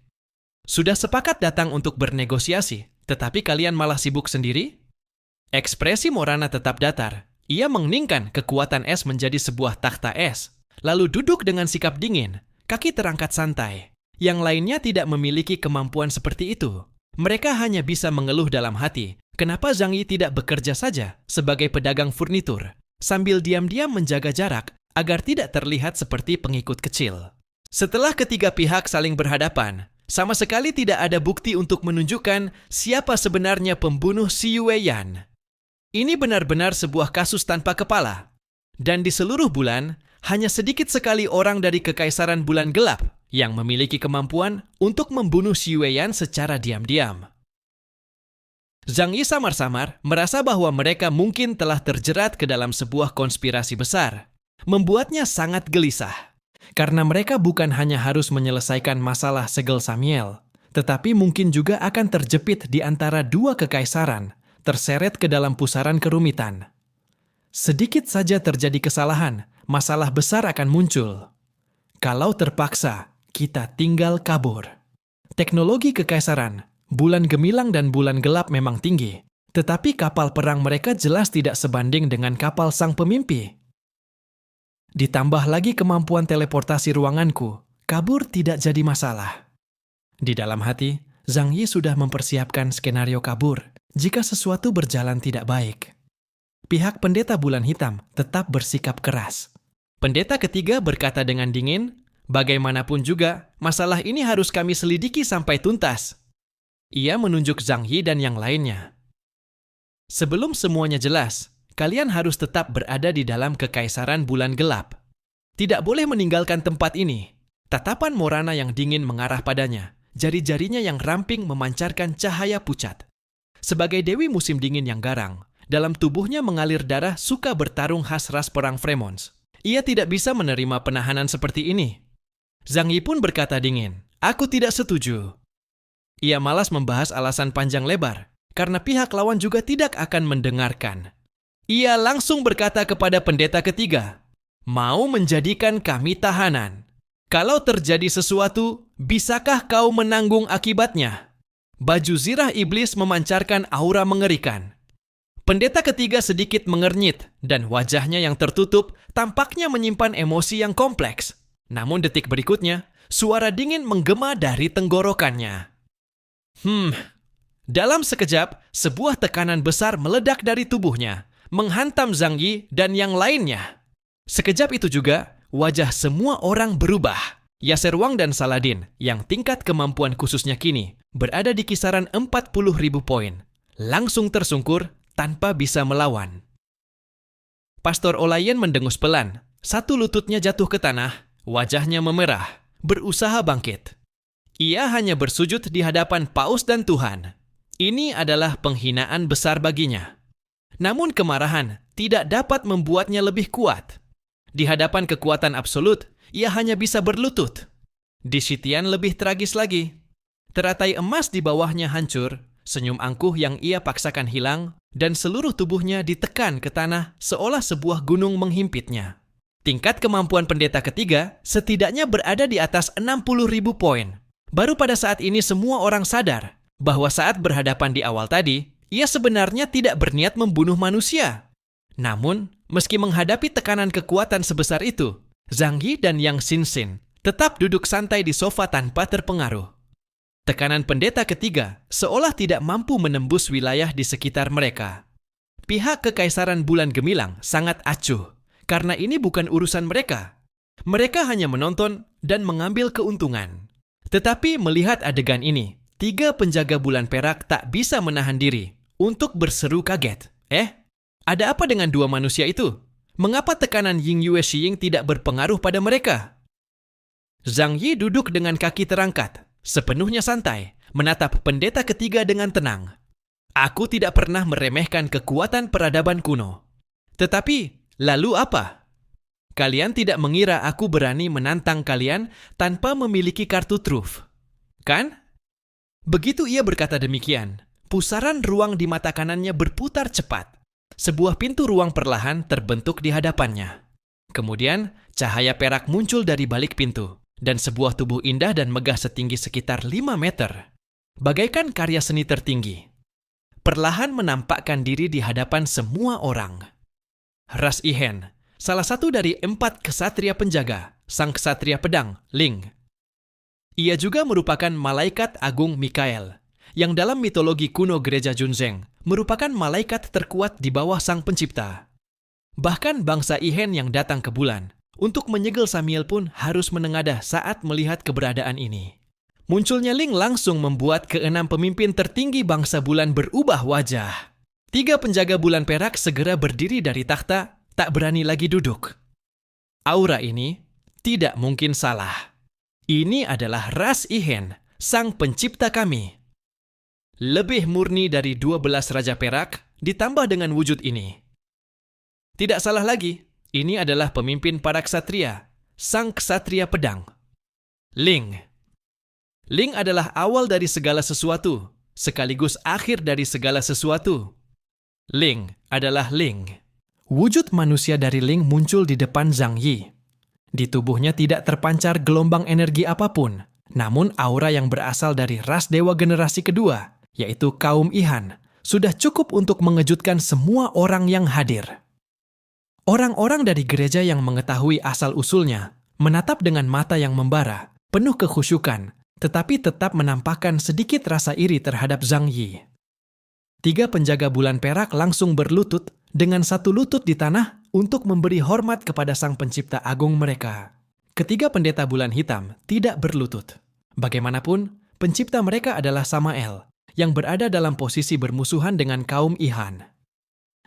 Sudah sepakat datang untuk bernegosiasi, tetapi kalian malah sibuk sendiri? Ekspresi Morana tetap datar. Ia mengeningkan kekuatan es menjadi sebuah takhta es, lalu duduk dengan sikap dingin, kaki terangkat santai. Yang lainnya tidak memiliki kemampuan seperti itu. Mereka hanya bisa mengeluh dalam hati, kenapa Zhang Yi tidak bekerja saja sebagai pedagang furnitur, sambil diam-diam menjaga jarak agar tidak terlihat seperti pengikut kecil. Setelah ketiga pihak saling berhadapan, sama sekali tidak ada bukti untuk menunjukkan siapa sebenarnya pembunuh Xi Yueyan. Ini benar-benar sebuah kasus tanpa kepala. Dan di seluruh bulan, hanya sedikit sekali orang dari kekaisaran bulan gelap yang memiliki kemampuan untuk membunuh Xi Yueyan secara diam-diam. Zhang Yi samar-samar merasa bahwa mereka mungkin telah terjerat ke dalam sebuah konspirasi besar, membuatnya sangat gelisah. Karena mereka bukan hanya harus menyelesaikan masalah segel Samiel, tetapi mungkin juga akan terjepit di antara 2 kekaisaran, terseret ke dalam pusaran kerumitan. Sedikit saja terjadi kesalahan, masalah besar akan muncul. Kalau terpaksa, kita tinggal kabur. Teknologi kekaisaran, bulan gemilang dan bulan gelap memang tinggi, tetapi kapal perang mereka jelas tidak sebanding dengan kapal sang pemimpi. Ditambah lagi kemampuan teleportasi ruanganku, kabur tidak jadi masalah. Di dalam hati, Zhang Yi sudah mempersiapkan skenario kabur jika sesuatu berjalan tidak baik. Pihak pendeta bulan hitam tetap bersikap keras. Pendeta ketiga berkata dengan dingin, bagaimanapun juga, masalah ini harus kami selidiki sampai tuntas. Ia menunjuk Zhang Yi dan yang lainnya. Sebelum semuanya jelas, kalian harus tetap berada di dalam kekaisaran bulan gelap. Tidak boleh meninggalkan tempat ini. Tatapan Morana yang dingin mengarah padanya. Jari-jarinya yang ramping memancarkan cahaya pucat. Sebagai dewi musim dingin yang garang, dalam tubuhnya mengalir darah suka bertarung khas ras perang Fremons. Ia tidak bisa menerima penahanan seperti ini. Zhang Yi pun berkata dingin, "Aku tidak setuju." Ia malas membahas alasan panjang lebar, karena pihak lawan juga tidak akan mendengarkan. Ia langsung berkata kepada pendeta ketiga, "Mau menjadikan kami tahanan. Kalau terjadi sesuatu, bisakah kau menanggung akibatnya?" Baju zirah iblis memancarkan aura mengerikan. Pendeta ketiga sedikit mengernyit, dan wajahnya yang tertutup tampaknya menyimpan emosi yang kompleks. Namun detik berikutnya, suara dingin menggema dari tenggorokannya. Dalam sekejap, sebuah tekanan besar meledak dari tubuhnya, menghantam Zhang Yi dan yang lainnya. Sekejap itu juga, wajah semua orang berubah. Yaserwang dan Saladin, yang tingkat kemampuan khususnya kini berada di kisaran 40.000 poin, langsung tersungkur tanpa bisa melawan. Pastor Olayen mendengus pelan, satu lututnya jatuh ke tanah, wajahnya memerah, berusaha bangkit. Ia hanya bersujud di hadapan Paus dan Tuhan. Ini adalah penghinaan besar baginya. Namun kemarahan tidak dapat membuatnya lebih kuat. Di hadapan kekuatan absolut, ia hanya bisa berlutut. Di Sitian lebih tragis lagi. Teratai emas di bawahnya hancur, senyum angkuh yang ia paksakan hilang, dan seluruh tubuhnya ditekan ke tanah seolah sebuah gunung menghimpitnya. Tingkat kemampuan pendeta ketiga setidaknya berada di atas 60.000 poin. Baru pada saat ini semua orang sadar bahwa saat berhadapan di awal tadi, ia sebenarnya tidak berniat membunuh manusia. Namun, meski menghadapi tekanan kekuatan sebesar itu, Zhang Yi dan Yang Xinxin tetap duduk santai di sofa tanpa terpengaruh. Tekanan pendeta ketiga seolah tidak mampu menembus wilayah di sekitar mereka. Pihak Kekaisaran Bulan Gemilang sangat acuh, karena ini bukan urusan mereka. Mereka hanya menonton dan mengambil keuntungan. Tetapi melihat adegan ini, 3 penjaga bulan perak tak bisa menahan diri untuk berseru kaget. Ada apa dengan 2 manusia itu? Mengapa tekanan Ying Yue Shiying tidak berpengaruh pada mereka? Zhang Yi duduk dengan kaki terangkat, sepenuhnya santai, menatap pendeta ketiga dengan tenang. Aku tidak pernah meremehkan kekuatan peradaban kuno. Tetapi, lalu apa? Kalian tidak mengira aku berani menantang kalian tanpa memiliki kartu truf, kan? Begitu ia berkata demikian, pusaran ruang di mata kanannya berputar cepat. Sebuah pintu ruang perlahan terbentuk di hadapannya. Kemudian, cahaya perak muncul dari balik pintu, dan sebuah tubuh indah dan megah setinggi sekitar 5 meter. Bagaikan karya seni tertinggi. Perlahan menampakkan diri di hadapan semua orang. Ras Ihan, salah satu dari 4 kesatria penjaga, sang kesatria pedang, Ling. Ia juga merupakan malaikat agung Mikael, yang dalam mitologi kuno gereja Junzeng merupakan malaikat terkuat di bawah sang pencipta. Bahkan bangsa Ihan yang datang ke bulan untuk menyegel Samiel pun harus menengadah saat melihat keberadaan ini. Munculnya Ling langsung membuat ke-6 pemimpin tertinggi bangsa bulan berubah wajah. 3 penjaga bulan perak segera berdiri dari takhta, tak berani lagi duduk. Aura ini tidak mungkin salah. Ini adalah Ras Ihan, sang pencipta kami. Lebih murni dari 12 raja perak ditambah dengan wujud ini. Tidak salah lagi, ini adalah pemimpin para ksatria, sang ksatria pedang. Ling. Ling adalah awal dari segala sesuatu, sekaligus akhir dari segala sesuatu. Ling adalah Ling. Wujud manusia dari Ling muncul di depan Zhang Yi. Di tubuhnya tidak terpancar gelombang energi apapun, namun aura yang berasal dari ras dewa generasi kedua, yaitu kaum Ihan, sudah cukup untuk mengejutkan semua orang yang hadir. Orang-orang dari gereja yang mengetahui asal-usulnya menatap dengan mata yang membara, penuh kekhusyukan, tetapi tetap menampakkan sedikit rasa iri terhadap Zhang Yi. Tiga penjaga bulan perak langsung berlutut dengan satu lutut di tanah untuk memberi hormat kepada Sang Pencipta Agung mereka. Ketiga pendeta bulan hitam tidak berlutut. Bagaimanapun, pencipta mereka adalah Samael, yang berada dalam posisi bermusuhan dengan kaum Ihan.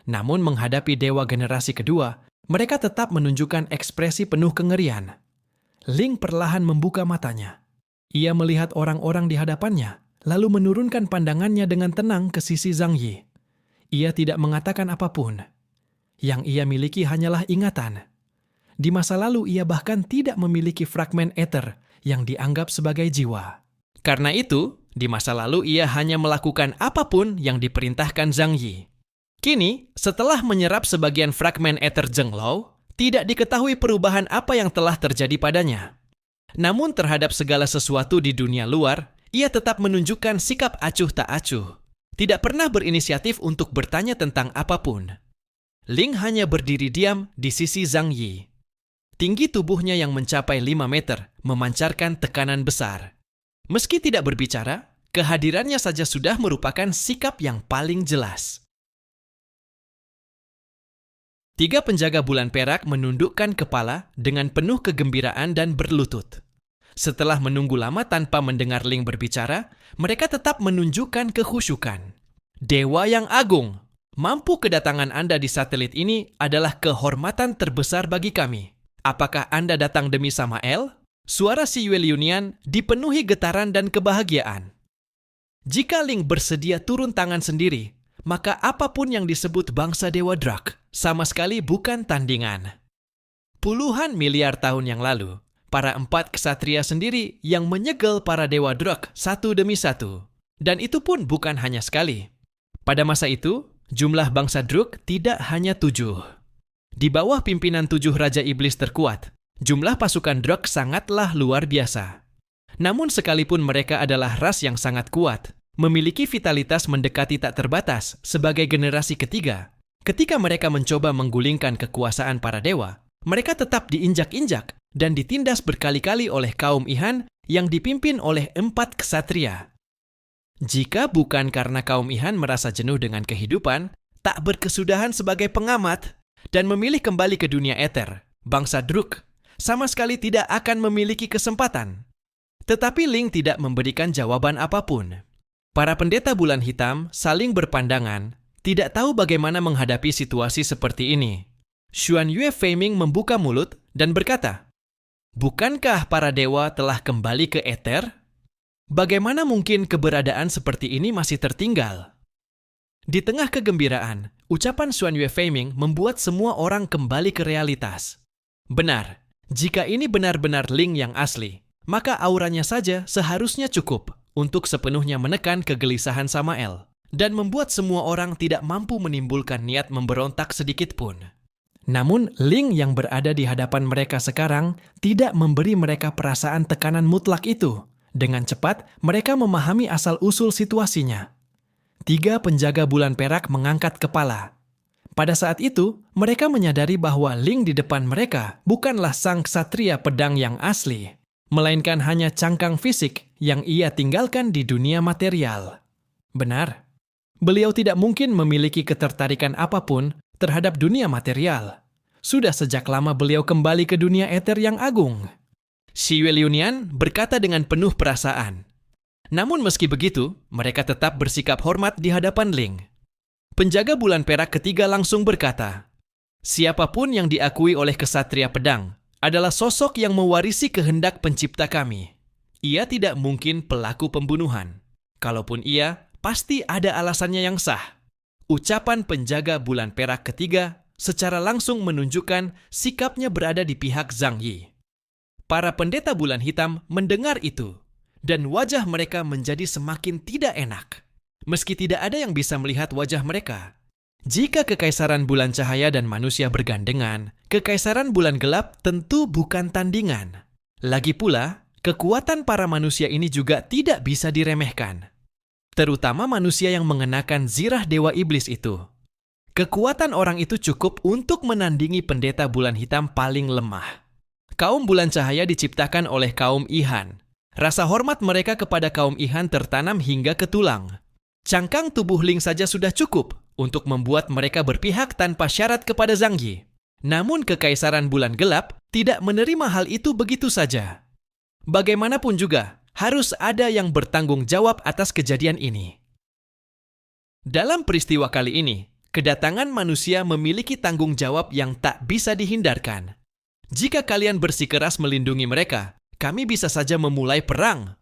Namun menghadapi dewa generasi kedua, mereka tetap menunjukkan ekspresi penuh kengerian. Ling perlahan membuka matanya. Ia melihat orang-orang di hadapannya, lalu menurunkan pandangannya dengan tenang ke sisi Zhang Yi. Ia tidak mengatakan apapun. Yang ia miliki hanyalah ingatan. Di masa lalu ia bahkan tidak memiliki fragmen ether yang dianggap sebagai jiwa. Karena itu, di masa lalu ia hanya melakukan apapun yang diperintahkan Zhang Yi. Kini, setelah menyerap sebagian fragmen ether Zhenglou, tidak diketahui perubahan apa yang telah terjadi padanya. Namun terhadap segala sesuatu di dunia luar, ia tetap menunjukkan sikap acuh tak acuh. Tidak pernah berinisiatif untuk bertanya tentang apapun. Ling hanya berdiri diam di sisi Zhang Yi. Tinggi tubuhnya yang mencapai 5 meter memancarkan tekanan besar. Meski tidak berbicara, kehadirannya saja sudah merupakan sikap yang paling jelas. Tiga penjaga bulan perak menundukkan kepala dengan penuh kegembiraan dan berlutut. Setelah menunggu lama tanpa mendengar Ling berbicara, mereka tetap menunjukkan kekhusyukan. Dewa yang agung, mampu kedatangan Anda di satelit ini adalah kehormatan terbesar bagi kami. Apakah Anda datang demi Samael? Suara si Yue Liunian dipenuhi getaran dan kebahagiaan. Jika Ling bersedia turun tangan sendiri, maka apapun yang disebut bangsa Dewa Drak sama sekali bukan tandingan. Puluhan miliar tahun yang lalu, para 4 ksatria sendiri yang menyegel para Dewa Drak satu demi satu. Dan itu pun bukan hanya sekali. Pada masa itu, jumlah bangsa Druk tidak hanya 7. Di bawah pimpinan 7 Raja Iblis terkuat, jumlah pasukan Druk sangatlah luar biasa. Namun sekalipun mereka adalah ras yang sangat kuat, memiliki vitalitas mendekati tak terbatas sebagai generasi ketiga, ketika mereka mencoba menggulingkan kekuasaan para dewa, mereka tetap diinjak-injak dan ditindas berkali-kali oleh kaum Ihan yang dipimpin oleh 4 ksatria. Jika bukan karena kaum Ihan merasa jenuh dengan kehidupan, tak berkesudahan sebagai pengamat, dan memilih kembali ke dunia ether, bangsa Druk sama sekali tidak akan memiliki kesempatan. Tetapi Ling tidak memberikan jawaban apapun. Para pendeta bulan hitam saling berpandangan, tidak tahu bagaimana menghadapi situasi seperti ini. Xuan Yue Feiming membuka mulut dan berkata, "Bukankah para dewa telah kembali ke ether? Bagaimana mungkin keberadaan seperti ini masih tertinggal?" Di tengah kegembiraan, ucapan Xuan Yue Feiming membuat semua orang kembali ke realitas. Benar, jika ini benar-benar Ling yang asli, maka auranya saja seharusnya cukup untuk sepenuhnya menekan kegelisahan Samael dan membuat semua orang tidak mampu menimbulkan niat memberontak sedikit pun. Namun, Ling yang berada di hadapan mereka sekarang tidak memberi mereka perasaan tekanan mutlak itu. Dengan cepat, mereka memahami asal-usul situasinya. 3 penjaga bulan perak mengangkat kepala. Pada saat itu, mereka menyadari bahwa Ling di depan mereka bukanlah sang ksatria pedang yang asli, melainkan hanya cangkang fisik yang ia tinggalkan di dunia material. Benar, beliau tidak mungkin memiliki ketertarikan apapun terhadap dunia material. Sudah sejak lama beliau kembali ke dunia ether yang agung. Si Yue Liunian berkata dengan penuh perasaan. Namun meski begitu, mereka tetap bersikap hormat di hadapan Ling. Penjaga bulan perak ketiga langsung berkata, "Siapapun yang diakui oleh kesatria pedang adalah sosok yang mewarisi kehendak pencipta kami. Ia tidak mungkin pelaku pembunuhan. Kalaupun ia, pasti ada alasannya yang sah." Ucapan penjaga bulan perak ketiga secara langsung menunjukkan sikapnya berada di pihak Zhang Yi. Para pendeta bulan hitam mendengar itu, dan wajah mereka menjadi semakin tidak enak. Meski tidak ada yang bisa melihat wajah mereka. Jika kekaisaran bulan cahaya dan manusia bergandengan, kekaisaran bulan gelap tentu bukan tandingan. Lagi pula, kekuatan para manusia ini juga tidak bisa diremehkan. Terutama manusia yang mengenakan zirah dewa iblis itu. Kekuatan orang itu cukup untuk menandingi pendeta bulan hitam paling lemah. Kaum bulan cahaya diciptakan oleh kaum Ihan. Rasa hormat mereka kepada kaum Ihan tertanam hingga ke tulang. Cangkang tubuh Ling saja sudah cukup untuk membuat mereka berpihak tanpa syarat kepada Zhang Yi. Namun Kekaisaran Bulan Gelap tidak menerima hal itu begitu saja. Bagaimanapun juga, harus ada yang bertanggung jawab atas kejadian ini. Dalam peristiwa kali ini, kedatangan manusia memiliki tanggung jawab yang tak bisa dihindarkan. Jika kalian bersikeras melindungi mereka, kami bisa saja memulai perang.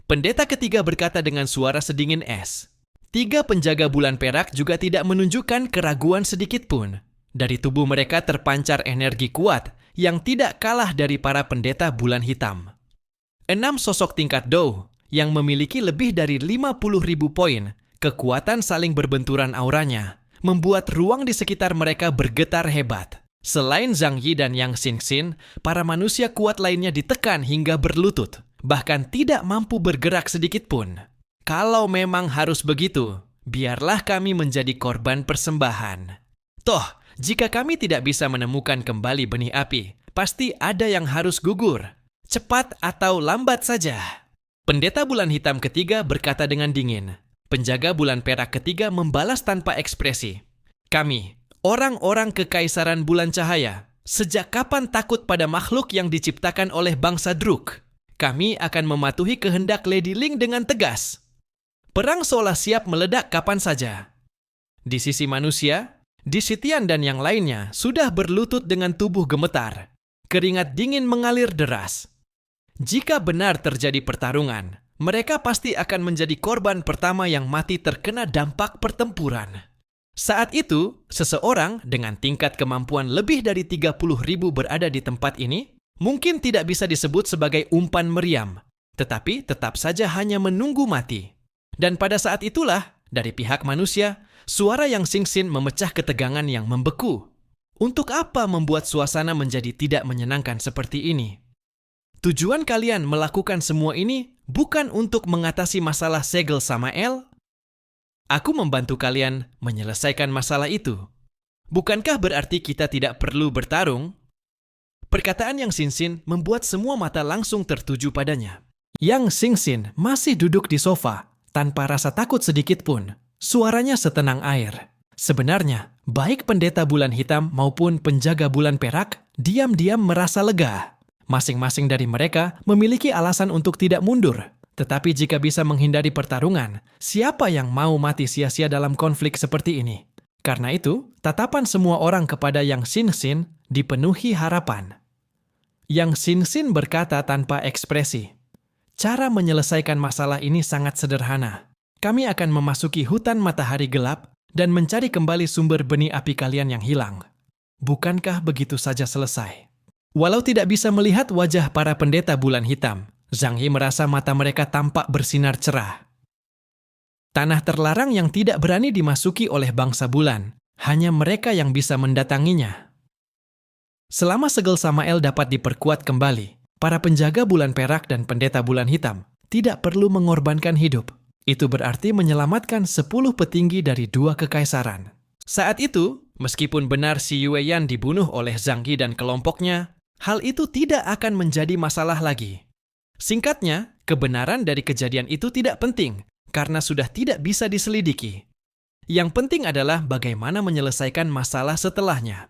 Pendeta ketiga berkata dengan suara sedingin es. 3 penjaga bulan perak juga tidak menunjukkan keraguan sedikit pun. Dari tubuh mereka terpancar energi kuat yang tidak kalah dari para pendeta bulan hitam. 6 sosok tingkat Dou yang memiliki lebih dari 50.000 poin, kekuatan saling berbenturan auranya, membuat ruang di sekitar mereka bergetar hebat. Selain Zhang Yi dan Yang Xingxin, para manusia kuat lainnya ditekan hingga berlutut, bahkan tidak mampu bergerak sedikit pun. Kalau memang harus begitu, biarlah kami menjadi korban persembahan. Toh, jika kami tidak bisa menemukan kembali benih api, pasti ada yang harus gugur. Cepat atau lambat saja. Pendeta bulan hitam ketiga berkata dengan dingin. Penjaga bulan perak ketiga membalas tanpa ekspresi. Kami, orang-orang Kekaisaran Bulan Cahaya, sejak kapan takut pada makhluk yang diciptakan oleh bangsa Druk? Kami akan mematuhi kehendak Lady Ling dengan tegas. Perang seolah siap meledak kapan saja. Di sisi manusia, Di Sitian dan yang lainnya sudah berlutut dengan tubuh gemetar. Keringat dingin mengalir deras. Jika benar terjadi pertarungan, mereka pasti akan menjadi korban pertama yang mati terkena dampak pertempuran. Saat itu, seseorang dengan tingkat kemampuan lebih dari 30.000 berada di tempat ini, mungkin tidak bisa disebut sebagai umpan meriam, tetapi tetap saja hanya menunggu mati. Dan pada saat itulah, dari pihak manusia, suara Yang Xingxin memecah ketegangan yang membeku. Untuk apa membuat suasana menjadi tidak menyenangkan seperti ini? Tujuan kalian melakukan semua ini bukan untuk mengatasi masalah Segel sama El. Aku membantu kalian menyelesaikan masalah itu. Bukankah berarti kita tidak perlu bertarung? Perkataan Yang Xingxin membuat semua mata langsung tertuju padanya. Yang Xingxin masih duduk di sofa, tanpa rasa takut sedikit pun. Suaranya setenang air. Sebenarnya, baik pendeta bulan hitam maupun penjaga bulan perak diam-diam merasa lega. Masing-masing dari mereka memiliki alasan untuk tidak mundur. Tetapi jika bisa menghindari pertarungan, siapa yang mau mati sia-sia dalam konflik seperti ini? Karena itu, tatapan semua orang kepada Yang Xingxin dipenuhi harapan. Yang Xingxin berkata tanpa ekspresi, "Cara menyelesaikan masalah ini sangat sederhana. Kami akan memasuki hutan matahari gelap dan mencari kembali sumber benih api kalian yang hilang. Bukankah begitu saja selesai?" Walau tidak bisa melihat wajah para pendeta bulan hitam, Zhang Yi merasa mata mereka tampak bersinar cerah. Tanah terlarang yang tidak berani dimasuki oleh bangsa bulan, hanya mereka yang bisa mendatanginya. Selama Segel Samael dapat diperkuat kembali, para penjaga bulan perak dan pendeta bulan hitam tidak perlu mengorbankan hidup. Itu berarti menyelamatkan 10 petinggi dari 2 kekaisaran. Saat itu, meskipun benar Xi Yueyan dibunuh oleh Zhang Yi dan kelompoknya, hal itu tidak akan menjadi masalah lagi. Singkatnya, kebenaran dari kejadian itu tidak penting karena sudah tidak bisa diselidiki. Yang penting adalah bagaimana menyelesaikan masalah setelahnya.